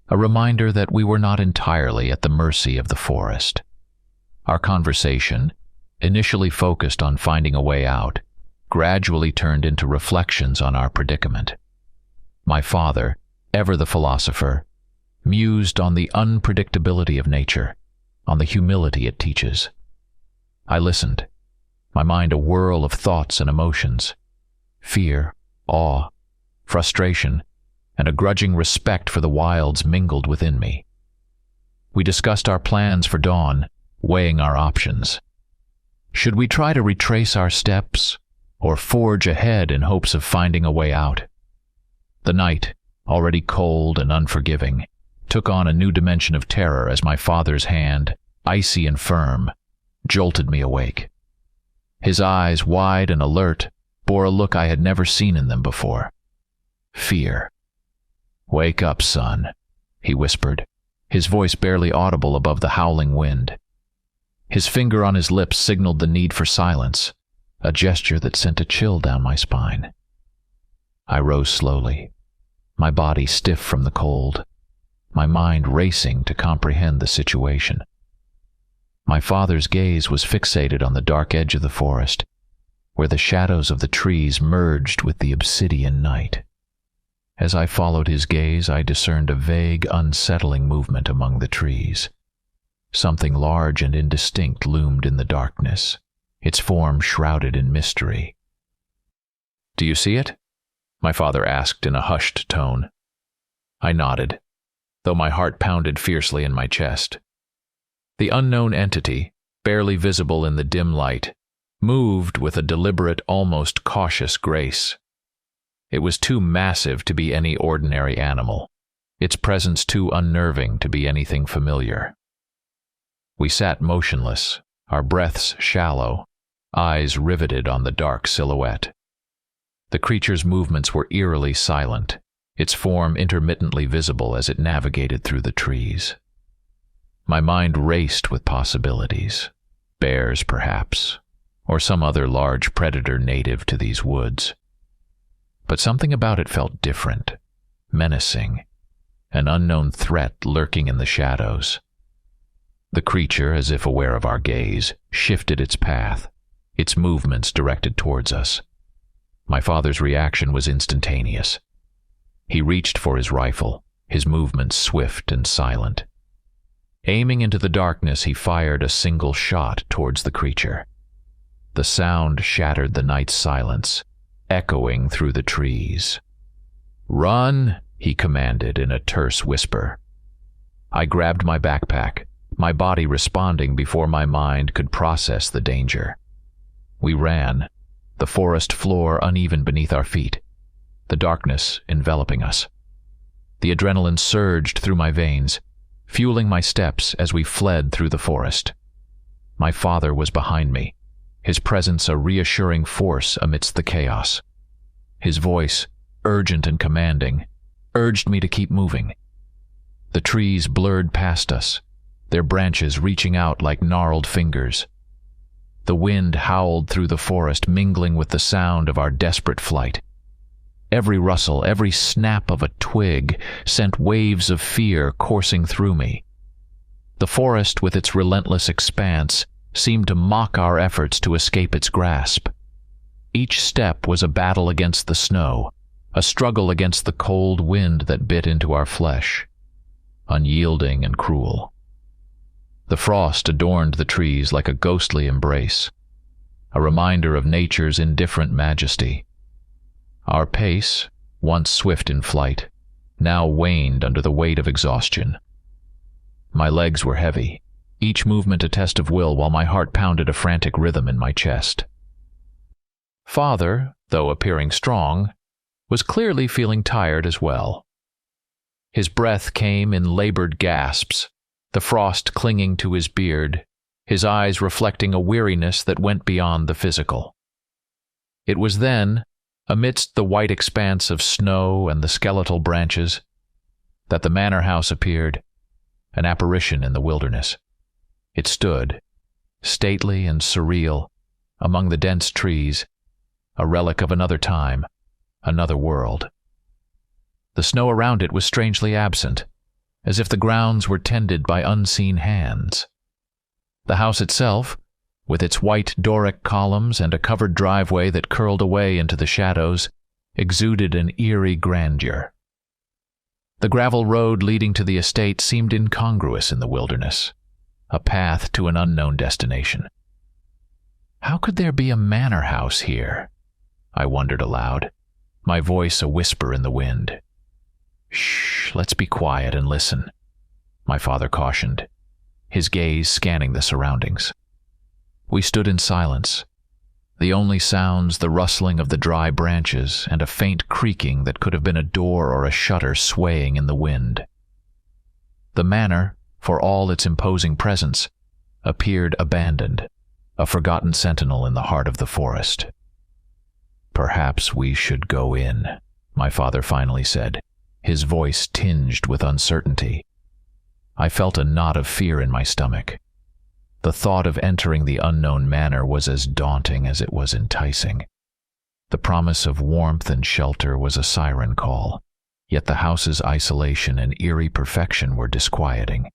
a reminder that we were not entirely at the mercy of the forest. Our conversation, initially focused on finding a way out, gradually turned into reflections on our predicament. My father, ever the philosopher, mused on the unpredictability of nature, on the humility it teaches. I listened, my mind a whirl of thoughts and emotions, fear, awe, frustration, and a grudging respect for the wilds mingled within me. We discussed our plans for dawn, weighing our options. Should we try to retrace our steps, or forge ahead in hopes of finding a way out? The night, already cold and unforgiving, took on a new dimension of terror as my father's hand, icy and firm, jolted me awake. His eyes, wide and alert, bore a look I had never seen in them before. Fear. "Wake up, son," he whispered, his voice barely audible above the howling wind. His finger on his lips signaled the need for silence, a gesture that sent a chill down my spine. I rose slowly, my body stiff from the cold, my mind racing to comprehend the situation. My father's gaze was fixated on the dark edge of the forest, where the shadows of the trees merged with the obsidian night. As I followed his gaze, I discerned a vague, unsettling movement among the trees. Something large and indistinct loomed in the darkness, its form shrouded in mystery. "Do you see it?" my father asked in a hushed tone. I nodded, though my heart pounded fiercely in my chest. The unknown entity, barely visible in the dim light, moved with a deliberate, almost cautious grace. It was too massive to be any ordinary animal, its presence too unnerving to be anything familiar. We sat motionless, our breaths shallow, eyes riveted on the dark silhouette. The creature's movements were eerily silent, its form intermittently visible as it navigated through the trees. My mind raced with possibilities. Bears, perhaps, or some other large predator native to these woods. But something about it felt different, menacing, an unknown threat lurking in the shadows. The creature, as if aware of our gaze, shifted its path, its movements directed towards us. My father's reaction was instantaneous. He reached for his rifle, his movements swift and silent. Aiming into the darkness, he fired a single shot towards the creature. The sound shattered the night's silence, echoing through the trees. "Run!" he commanded in a terse whisper. I grabbed my backpack, my body responding before my mind could process the danger. We ran, the forest floor uneven beneath our feet, the darkness enveloping us. The adrenaline surged through my veins, fueling my steps as we fled through the forest. My father was behind me, his presence a reassuring force amidst the chaos. His voice, urgent and commanding, urged me to keep moving. The trees blurred past us, their branches reaching out like gnarled fingers. The wind howled through the forest, mingling with the sound of our desperate flight. Every rustle, every snap of a twig sent waves of fear coursing through me. The forest, with its relentless expanse, seemed to mock our efforts to escape its grasp. Each step was a battle against the snow, a struggle against the cold wind that bit into our flesh, unyielding and cruel. The frost adorned the trees like a ghostly embrace, a reminder of nature's indifferent majesty. Our pace, once swift in flight, now waned under the weight of exhaustion. My legs were heavy, each movement a test of will, while my heart pounded a frantic rhythm in my chest. Father, though appearing strong, was clearly feeling tired as well. His breath came in labored gasps, the frost clinging to his beard, his eyes reflecting a weariness that went beyond the physical. It was then, amidst the white expanse of snow and the skeletal branches, that the manor house appeared, an apparition in the wilderness. It stood, stately and surreal, among the dense trees, a relic of another time, another world. The snow around it was strangely absent, as if the grounds were tended by unseen hands. The house itself, with its white Doric columns and a covered driveway that curled away into the shadows, exuded an eerie grandeur. The gravel road leading to the estate seemed incongruous in the wilderness, a path to an unknown destination. How could there be a manor house here? I wondered aloud, my voice a whisper in the wind. "Shh, let's be quiet and listen," my father cautioned, his gaze scanning the surroundings. We stood in silence, the only sounds the rustling of the dry branches and a faint creaking that could have been a door or a shutter swaying in the wind. The manor, for all its imposing presence, appeared abandoned, a forgotten sentinel in the heart of the forest. "Perhaps we should go in," my father finally said, his voice tinged with uncertainty. I felt a knot of fear in my stomach. The thought of entering the unknown manor was as daunting as it was enticing. The promise of warmth and shelter was a siren call, yet the house's isolation and eerie perfection were disquieting.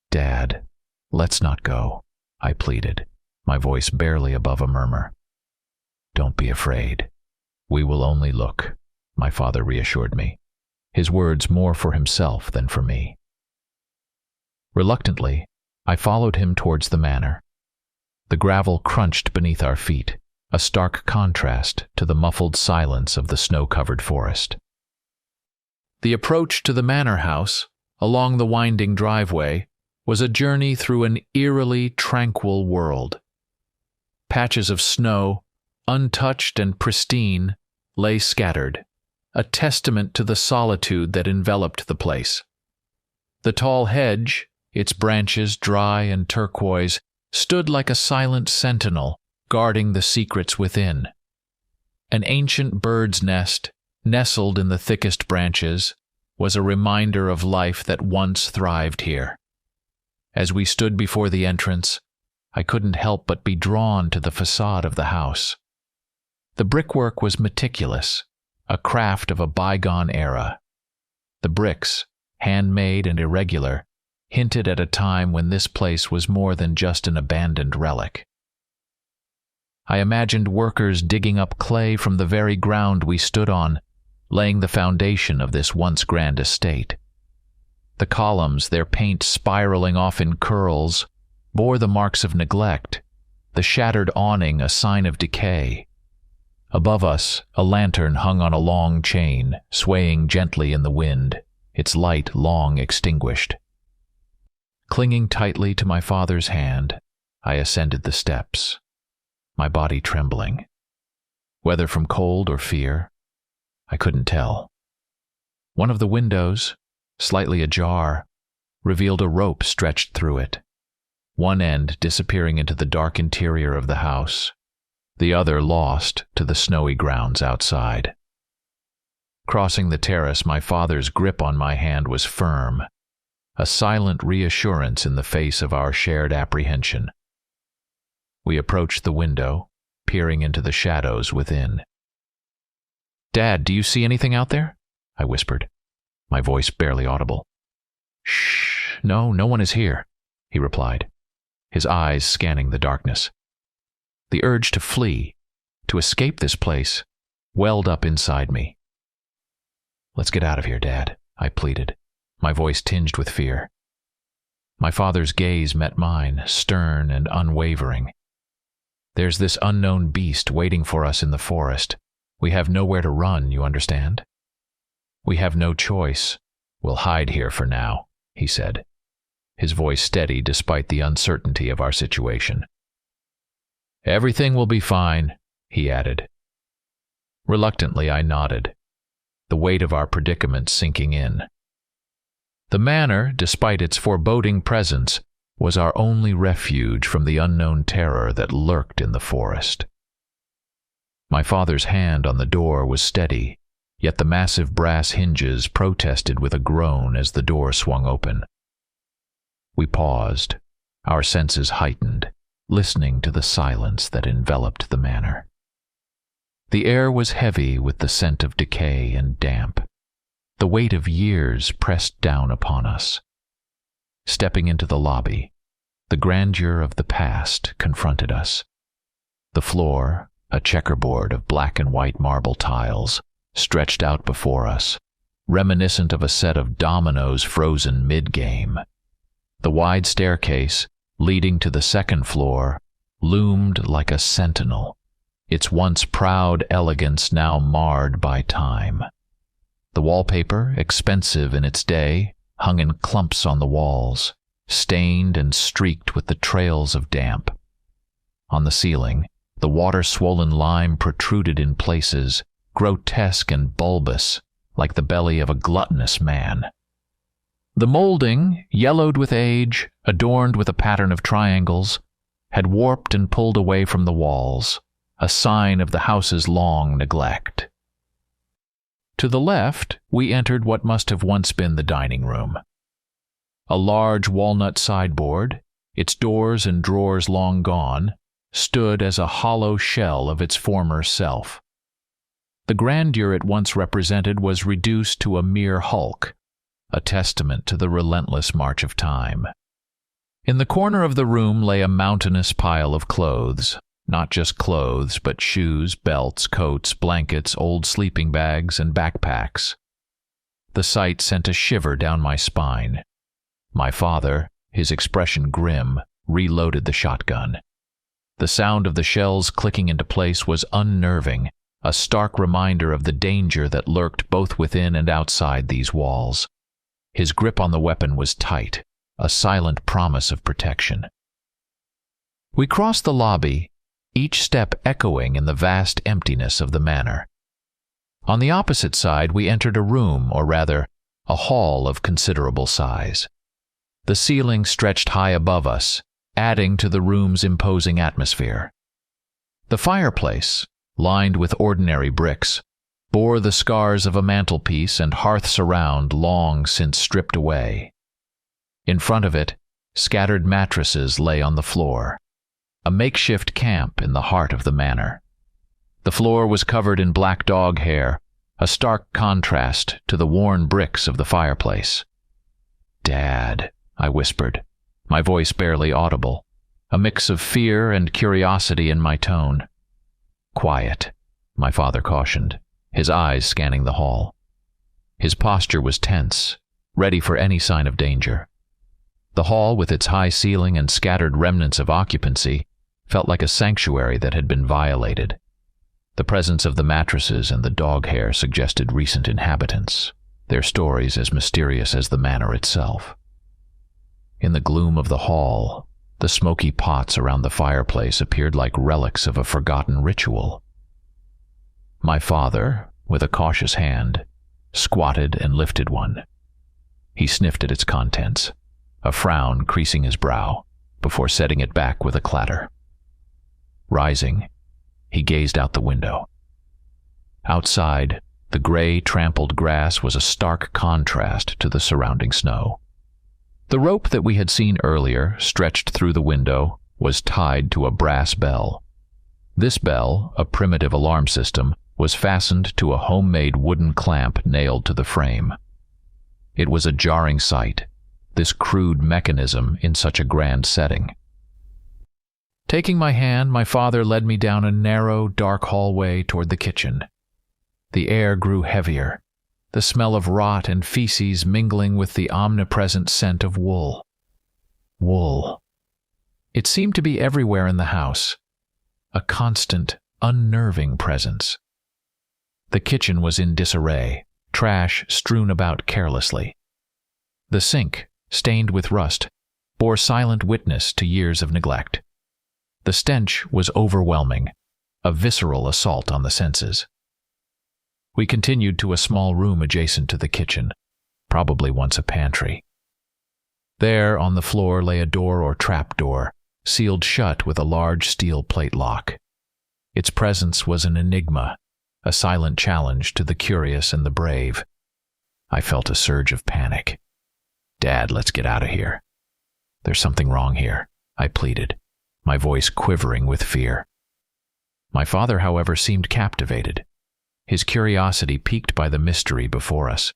"Dad, let's not go," I pleaded, my voice barely above a murmur. "Don't be afraid. We will only look," my father reassured me, his words more for himself than for me. Reluctantly, I followed him towards the manor. The gravel crunched beneath our feet, a stark contrast to the muffled silence of the snow-covered forest. The approach to the manor house, along the winding driveway, was a journey through an eerily tranquil world. Patches of snow, untouched and pristine, lay scattered, a testament to the solitude that enveloped the place. The tall hedge, its branches dry and turquoise, stood like a silent sentinel, guarding the secrets within. An ancient bird's nest, nestled in the thickest branches, was a reminder of life that once thrived here. As we stood before the entrance, I couldn't help but be drawn to the facade of the house. The brickwork was meticulous, a craft of a bygone era. The bricks, handmade and irregular, hinted at a time when this place was more than just an abandoned relic. I imagined workers digging up clay from the very ground we stood on, laying the foundation of this once grand estate. The columns, their paint spiraling off in curls, bore the marks of neglect, the shattered awning a sign of decay. Above us, a lantern hung on a long chain, swaying gently in the wind, its light long extinguished. Clinging tightly to my father's hand, I ascended the steps, my body trembling. Whether from cold or fear, I couldn't tell. One of the windows, slightly ajar, revealed a rope stretched through it, one end disappearing into the dark interior of the house, the other lost to the snowy grounds outside. Crossing the terrace, my father's grip on my hand was firm, a silent reassurance in the face of our shared apprehension. We approached the window, peering into the shadows within. "Dad, do you see anything out there?" I whispered, my voice barely audible. "Shh, no one is here," he replied, his eyes scanning the darkness. The urge to flee, to escape this place, welled up inside me. "Let's get out of here, Dad," I pleaded, my voice tinged with fear. My father's gaze met mine, stern and unwavering. "There's this unknown beast waiting for us in the forest. We have nowhere to run, you understand? We have no choice. We'll hide here for now," he said, his voice steady despite the uncertainty of our situation. "Everything will be fine," he added. Reluctantly, I nodded, the weight of our predicament sinking in. The manor, despite its foreboding presence, was our only refuge from the unknown terror that lurked in the forest. My father's hand on the door was steady, yet the massive brass hinges protested with a groan as the door swung open. We paused, our senses heightened, listening to the silence that enveloped the manor. The air was heavy with the scent of decay and damp. The weight of years pressed down upon us. Stepping into the lobby, the grandeur of the past confronted us. The floor, a checkerboard of black and white marble tiles, stretched out before us, reminiscent of a set of dominoes frozen mid-game. The wide staircase, leading to the second floor, loomed like a sentinel, its once proud elegance now marred by time. The wallpaper, expensive in its day, hung in clumps on the walls, stained and streaked with the trails of damp. On the ceiling, the water-swollen lime protruded in places, grotesque and bulbous, like the belly of a gluttonous man. The molding, yellowed with age, adorned with a pattern of triangles, had warped and pulled away from the walls, a sign of the house's long neglect. To the left, we entered what must have once been the dining room. A large walnut sideboard, its doors and drawers long gone, stood as a hollow shell of its former self. The grandeur it once represented was reduced to a mere hulk, a testament to the relentless march of time. In the corner of the room lay a mountainous pile of clothes. Not just clothes, but shoes, belts, coats, blankets, old sleeping bags, and backpacks. The sight sent a shiver down my spine. My father, his expression grim, reloaded the shotgun. The sound of the shells clicking into place was unnerving, a stark reminder of the danger that lurked both within and outside these walls. His grip on the weapon was tight, a silent promise of protection. We crossed the lobby, each step echoing in the vast emptiness of the manor. On the opposite side, we entered a room, or rather, a hall of considerable size. The ceiling stretched high above us, adding to the room's imposing atmosphere. The fireplace, lined with ordinary bricks, bore the scars of a mantelpiece and hearths around long since stripped away. In front of it, scattered mattresses lay on the floor, a makeshift camp in the heart of the manor. The floor was covered in black dog hair, a stark contrast to the worn bricks of the fireplace. "Dad," I whispered, my voice barely audible, a mix of fear and curiosity in my tone. "Quiet," my father cautioned, his eyes scanning the hall. His posture was tense, ready for any sign of danger. The hall, with its high ceiling and scattered remnants of occupancy, felt like a sanctuary that had been violated. The presence of the mattresses and the dog hair suggested recent inhabitants, their stories as mysterious as the manor itself. In the gloom of the hall, the smoky pots around the fireplace appeared like relics of a forgotten ritual. My father, with a cautious hand, squatted and lifted one. He sniffed at its contents, a frown creasing his brow, before setting it back with a clatter. Rising, he gazed out the window. Outside, the gray, trampled grass was a stark contrast to the surrounding snow. The rope that we had seen earlier, stretched through the window, was tied to a brass bell. This bell, a primitive alarm system, was fastened to a homemade wooden clamp nailed to the frame. It was a jarring sight, this crude mechanism in such a grand setting. Taking my hand, my father led me down a narrow, dark hallway toward the kitchen. The air grew heavier, the smell of rot and feces mingling with the omnipresent scent of wool. Wool. It seemed to be everywhere in the house, a constant, unnerving presence. The kitchen was in disarray, trash strewn about carelessly. The sink, stained with rust, bore silent witness to years of neglect. The stench was overwhelming, a visceral assault on the senses. We continued to a small room adjacent to the kitchen, probably once a pantry. There, on the floor, lay a door or trap door, sealed shut with a large steel plate lock. Its presence was an enigma, a silent challenge to the curious and the brave. I felt a surge of panic. "Dad, let's get out of here." "There's something wrong here," I pleaded, my voice quivering with fear. My father, however, seemed captivated, his curiosity piqued by the mystery before us.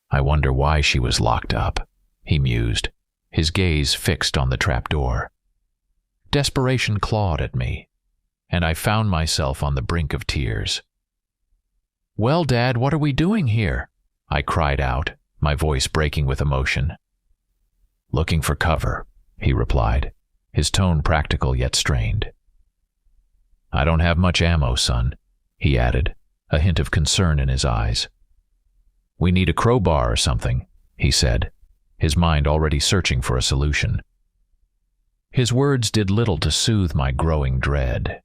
"I wonder why she was locked up," he mused, his gaze fixed on the trapdoor. Desperation clawed at me, and I found myself on the brink of tears. "Well, Dad, what are we doing here?" I cried out, my voice breaking with emotion. "Looking for cover," he replied, his tone practical yet strained. "I don't have much ammo, son," he added, a hint of concern in his eyes. "We need a crowbar or something," he said, his mind already searching for a solution. His words did little to soothe my growing dread.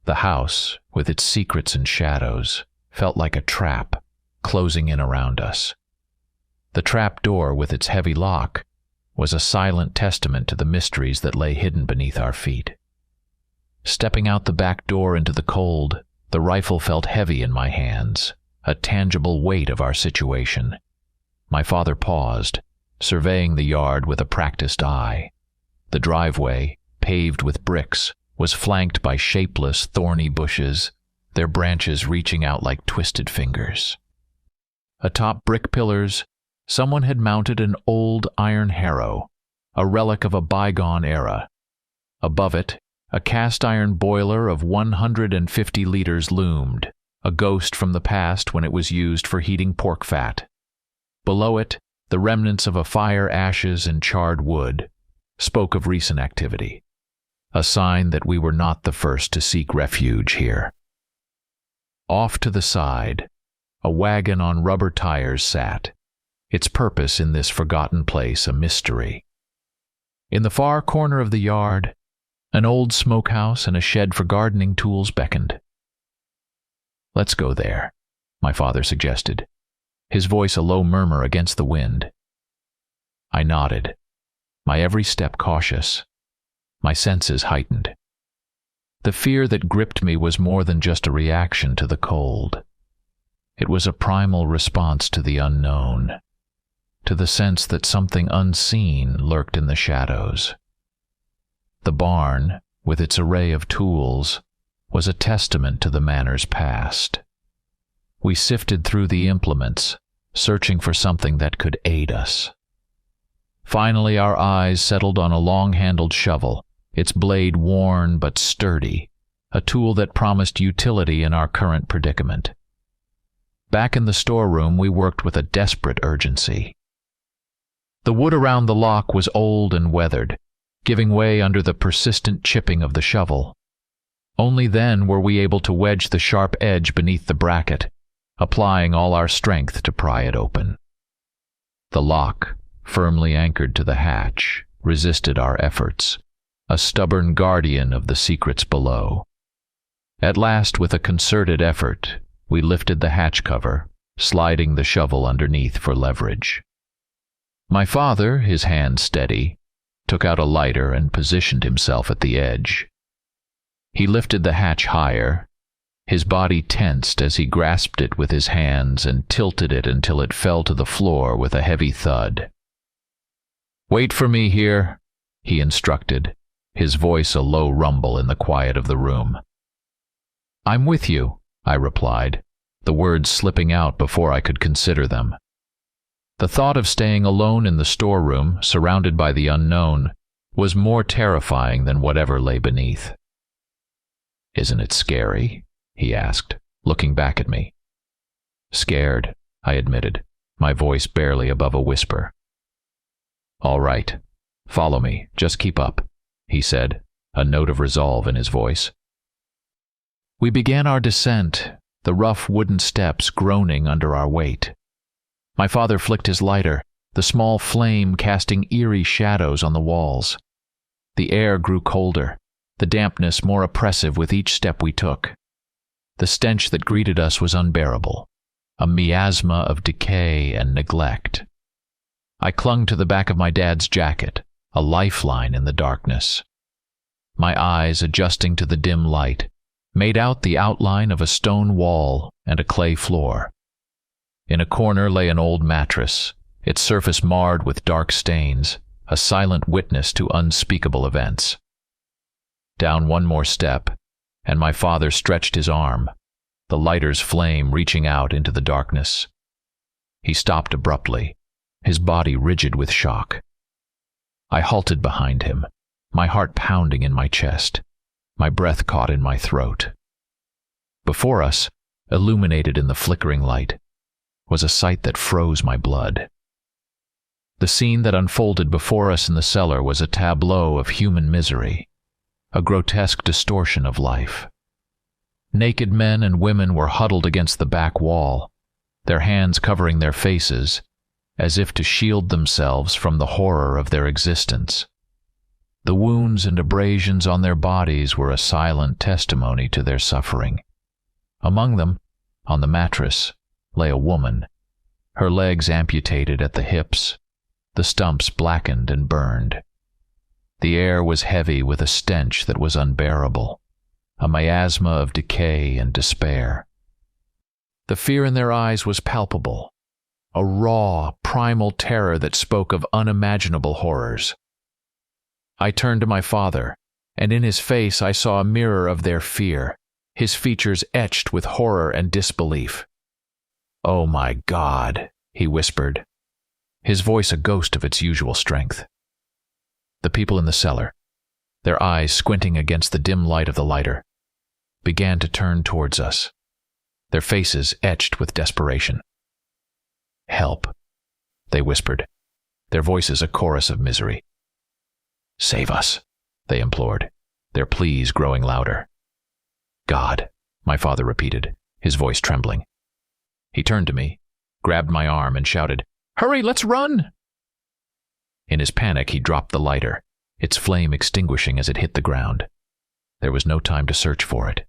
The house, with its secrets and shadows, felt like a trap, closing in around us. The trap door, with its heavy lock, was a silent testament to the mysteries that lay hidden beneath our feet. Stepping out the back door into the cold, the rifle felt heavy in my hands, a tangible weight of our situation. My father paused, surveying the yard with a practiced eye. The driveway, paved with bricks, was flanked by shapeless, thorny bushes, their branches reaching out like twisted fingers. Atop brick pillars, someone had mounted an old iron harrow, a relic of a bygone era. Above it, a cast-iron boiler of 150 liters loomed, a ghost from the past when it was used for heating pork fat. Below it, the remnants of a fire, ashes, and charred wood spoke of recent activity, a sign that we were not the first to seek refuge here. Off to the side, a wagon on rubber tires sat, its purpose in this forgotten place a mystery. In the far corner of the yard, an old smokehouse and a shed for gardening tools beckoned. "Let's go there," my father suggested, his voice a low murmur against the wind. I nodded, my every step cautious, my senses heightened. The fear that gripped me was more than just a reaction to the cold. It was a primal response to the unknown, to the sense that something unseen lurked in the shadows. The barn, with its array of tools, was a testament to the manor's past. We sifted through the implements, searching for something that could aid us. Finally, our eyes settled on a long-handled shovel, its blade worn but sturdy, a tool that promised utility in our current predicament. Back in the storeroom, we worked with a desperate urgency. The wood around the lock was old and weathered, giving way under the persistent chipping of the shovel. Only then were we able to wedge the sharp edge beneath the bracket, applying all our strength to pry it open. The lock, firmly anchored to the hatch, resisted our efforts, a stubborn guardian of the secrets below. At last, with a concerted effort, we lifted the hatch cover, sliding the shovel underneath for leverage. My father, his hand steady, took out a lighter and positioned himself at the edge. He lifted the hatch higher, his body tensed as he grasped it with his hands and tilted it until it fell to the floor with a heavy thud. "Wait for me here," he instructed, his voice a low rumble in the quiet of the room. "I'm with you," I replied, the words slipping out before I could consider them. The thought of staying alone in the storeroom, surrounded by the unknown, was more terrifying than whatever lay beneath. "Isn't it scary?" he asked, looking back at me. "Scared," I admitted, my voice barely above a whisper. "All right, follow me, just keep up," he said, a note of resolve in his voice. We began our descent, the rough wooden steps groaning under our weight. My father flicked his lighter, the small flame casting eerie shadows on the walls. The air grew colder, the dampness more oppressive with each step we took. The stench that greeted us was unbearable, a miasma of decay and neglect. I clung to the back of my dad's jacket, a lifeline in the darkness. My eyes, adjusting to the dim light, made out the outline of a stone wall and a clay floor. In a corner lay an old mattress, its surface marred with dark stains, a silent witness to unspeakable events. Down one more step, and my father stretched his arm, the lighter's flame reaching out into the darkness. He stopped abruptly, his body rigid with shock. I halted behind him, my heart pounding in my chest, my breath caught in my throat. Before us, illuminated in the flickering light, was a sight that froze my blood. The scene that unfolded before us in the cellar was a tableau of human misery, a grotesque distortion of life. Naked men and women were huddled against the back wall, their hands covering their faces, as if to shield themselves from the horror of their existence. The wounds and abrasions on their bodies were a silent testimony to their suffering. Among them, on the mattress, lay a woman, her legs amputated at the hips, the stumps blackened and burned. The air was heavy with a stench that was unbearable, a miasma of decay and despair. The fear in their eyes was palpable, a raw, primal terror that spoke of unimaginable horrors. I turned to my father, and in his face I saw a mirror of their fear, his features etched with horror and disbelief. "Oh my God," he whispered, his voice a ghost of its usual strength. The people in the cellar, their eyes squinting against the dim light of the lighter, began to turn towards us, their faces etched with desperation. "Help," they whispered, their voices a chorus of misery. "Save us," they implored, their pleas growing louder. "God," my father repeated, his voice trembling. He turned to me, grabbed my arm, and shouted, "Hurry, let's run!" In his panic, he dropped the lighter, its flame extinguishing as it hit the ground. There was no time to search for it.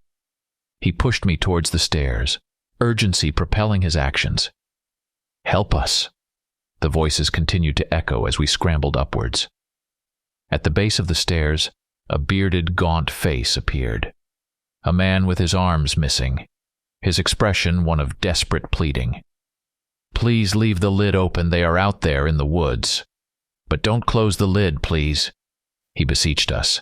He pushed me towards the stairs, urgency propelling his actions. "Help us!" The voices continued to echo as we scrambled upwards. At the base of the stairs, a bearded, gaunt face appeared. A man with his arms missing, his expression one of desperate pleading. "Please leave the lid open, they are out there in the woods. But don't close the lid, please," he beseeched us.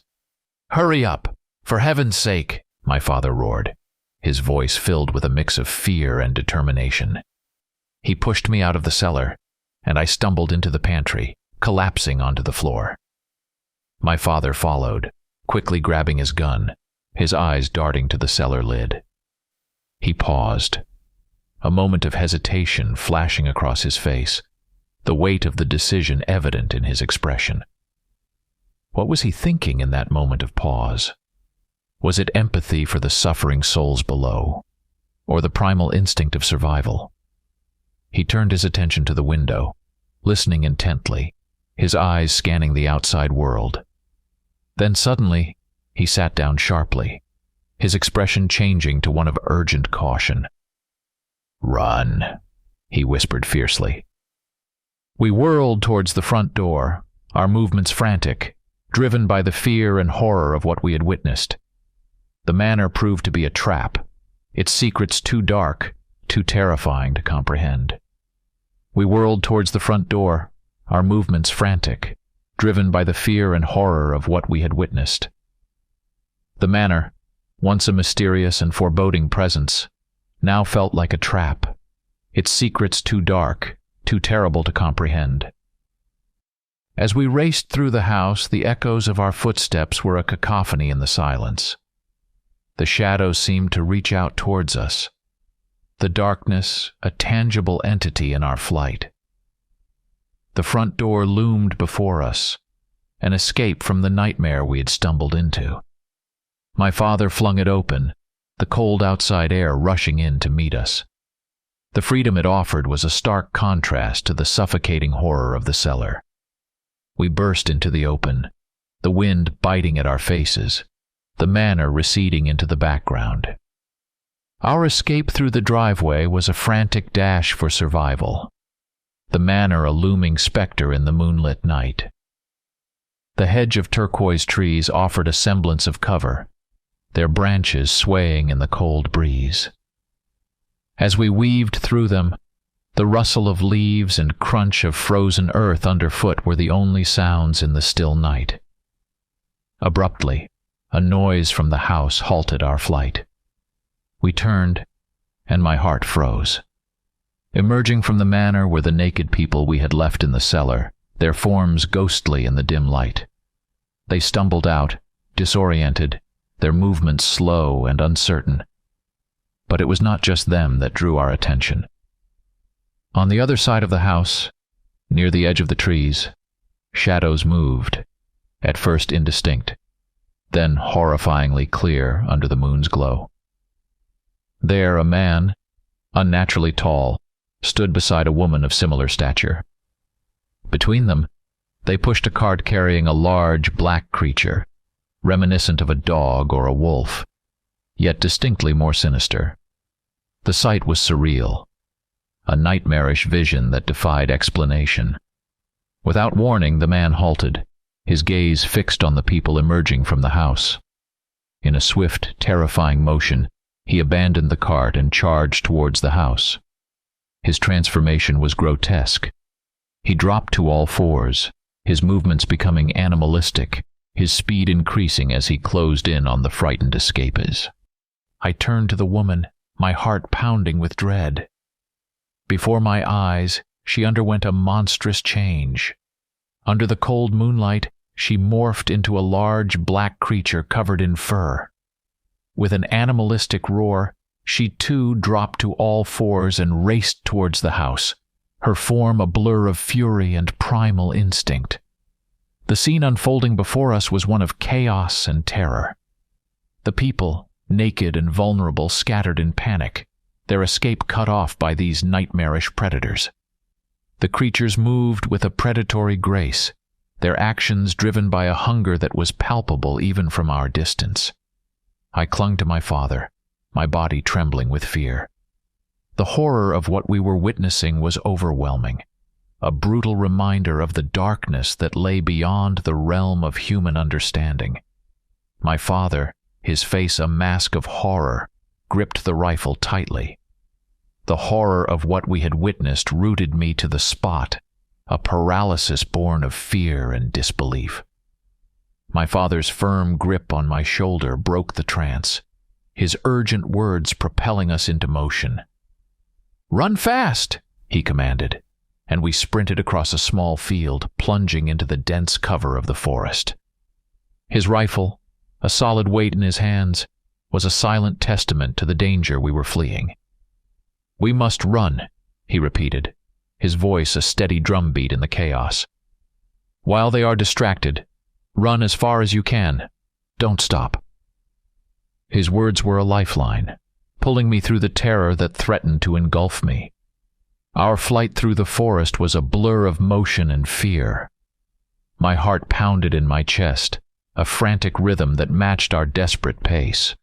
"Hurry up, for heaven's sake," my father roared, his voice filled with a mix of fear and determination. He pushed me out of the cellar, and I stumbled into the pantry, collapsing onto the floor. My father followed, quickly grabbing his gun, his eyes darting to the cellar lid. He paused, a moment of hesitation flashing across his face, the weight of the decision evident in his expression. What was he thinking in that moment of pause? Was it empathy for the suffering souls below, or the primal instinct of survival? He turned his attention to the window, listening intently, his eyes scanning the outside world. Then suddenly, he sat down sharply, his expression changing to one of urgent caution. "Run," he whispered fiercely. We whirled towards the front door, our movements frantic, driven by the fear and horror of what we had witnessed. The manor proved to be a trap, its secrets too dark, too terrifying to comprehend. We whirled towards the front door, our movements frantic, driven by the fear and horror of what we had witnessed. The manor, once a mysterious and foreboding presence, now felt like a trap, its secrets too dark, too terrible to comprehend. As we raced through the house, the echoes of our footsteps were a cacophony in the silence. The shadows seemed to reach out towards us, the darkness a tangible entity in our flight. The front door loomed before us, an escape from the nightmare we had stumbled into. My father flung it open, the cold outside air rushing in to meet us. The freedom it offered was a stark contrast to the suffocating horror of the cellar. We burst into the open, the wind biting at our faces, the manor receding into the background. Our escape through the driveway was a frantic dash for survival, the manor a looming specter in the moonlit night. The hedge of turquoise trees offered a semblance of cover, their branches swaying in the cold breeze. As we weaved through them, the rustle of leaves and crunch of frozen earth underfoot were the only sounds in the still night. Abruptly, a noise from the house halted our flight. We turned, and my heart froze. Emerging from the manor were the naked people we had left in the cellar, their forms ghostly in the dim light. They stumbled out, disoriented, their movements slow and uncertain. But it was not just them that drew our attention. On the other side of the house, near the edge of the trees, shadows moved, at first indistinct, then horrifyingly clear under the moon's glow. There a man, unnaturally tall, stood beside a woman of similar stature. Between them, they pushed a cart carrying a large black creature, reminiscent of a dog or a wolf, yet distinctly more sinister. The sight was surreal, a nightmarish vision that defied explanation. Without warning, the man halted, his gaze fixed on the people emerging from the house. In a swift, terrifying motion, he abandoned the cart and charged towards the house. His transformation was grotesque. He dropped to all fours, his movements becoming animalistic, his speed increasing as he closed in on the frightened escapees. I turned to the woman, my heart pounding with dread. Before my eyes, she underwent a monstrous change. Under the cold moonlight, she morphed into a large black creature covered in fur. With an animalistic roar, she too dropped to all fours and raced towards the house, her form a blur of fury and primal instinct. The scene unfolding before us was one of chaos and terror. The people, naked and vulnerable, scattered in panic, their escape cut off by these nightmarish predators. The creatures moved with a predatory grace, their actions driven by a hunger that was palpable even from our distance. I clung to my father, my body trembling with fear. The horror of what we were witnessing was overwhelming, a brutal reminder of the darkness that lay beyond the realm of human understanding. My father, his face a mask of horror, gripped the rifle tightly. The horror of what we had witnessed rooted me to the spot, a paralysis born of fear and disbelief. My father's firm grip on my shoulder broke the trance, his urgent words propelling us into motion. "Run fast!" he commanded, and we sprinted across a small field, plunging into the dense cover of the forest. His rifle, a solid weight in his hands, was a silent testament to the danger we were fleeing. "We must run," he repeated, his voice a steady drumbeat in the chaos. "While they are distracted, run as far as you can. Don't stop." His words were a lifeline, pulling me through the terror that threatened to engulf me. Our flight through the forest was a blur of motion and fear. My heart pounded in my chest, a frantic rhythm that matched our desperate pace.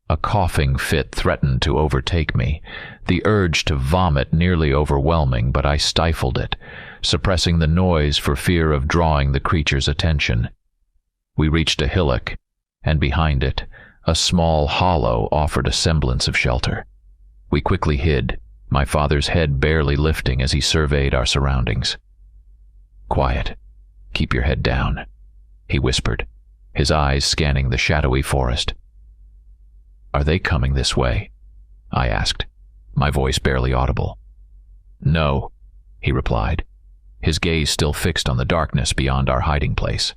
A coughing fit threatened to overtake me, the urge to vomit nearly overwhelming, but I stifled it, suppressing the noise for fear of drawing the creature's attention. We reached a hillock, and behind it, a small hollow offered a semblance of shelter. We quickly hid, my father's head barely lifting as he surveyed our surroundings. "Quiet. Keep your head down," he whispered, his eyes scanning the shadowy forest. "Are they coming this way?" I asked, my voice barely audible. "No," he replied, his gaze still fixed on the darkness beyond our hiding place.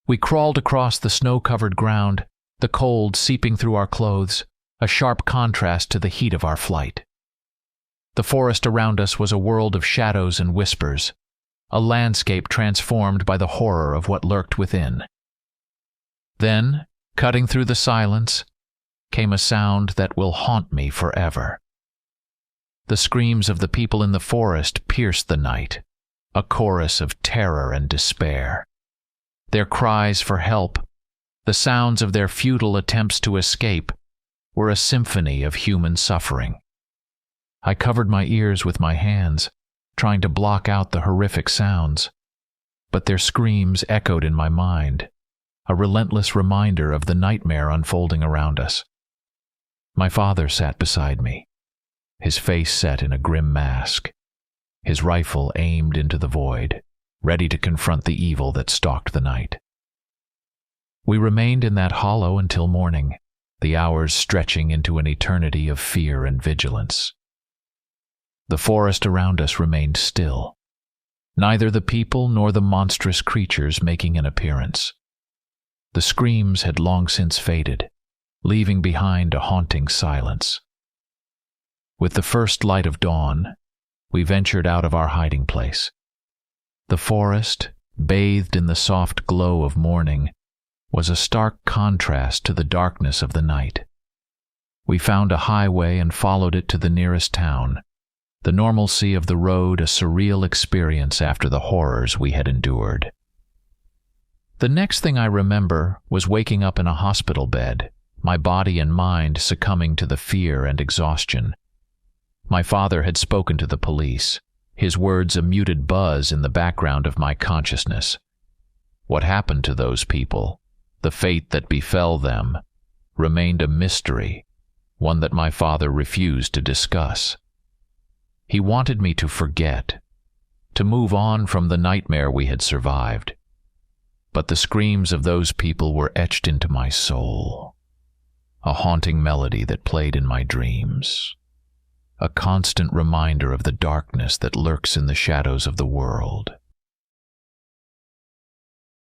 We crawled across the snow-covered ground, the cold seeping through our clothes, a sharp contrast to the heat of our flight. The forest around us was a world of shadows and whispers, a landscape transformed by the horror of what lurked within. Then, cutting through the silence, came a sound that will haunt me forever. The screams of the people in the forest pierced the night, a chorus of terror and despair. Their cries for help, the sounds of their futile attempts to escape, were a symphony of human suffering. I covered my ears with my hands, trying to block out the horrific sounds, but their screams echoed in my mind, a relentless reminder of the nightmare unfolding around us. My father sat beside me, his face set in a grim mask, his rifle aimed into the void, ready to confront the evil that stalked the night. We remained in that hollow until morning, the hours stretching into an eternity of fear and vigilance. The forest around us remained still, neither the people nor the monstrous creatures making an appearance. The screams had long since faded, leaving behind a haunting silence. With the first light of dawn, we ventured out of our hiding place. The forest, bathed in the soft glow of morning, was a stark contrast to the darkness of the night. We found a highway and followed it to the nearest town, the normalcy of the road a surreal experience after the horrors we had endured. The next thing I remember was waking up in a hospital bed, my body and mind succumbing to the fear and exhaustion. My father had spoken to the police, his words a muted buzz in the background of my consciousness. What happened to those people, the fate that befell them, remained a mystery, one that my father refused to discuss. He wanted me to forget, to move on from the nightmare we had survived. But the screams of those people were etched into my soul. a haunting melody that played in my dreams, a constant reminder of the darkness that lurks in the shadows of the world.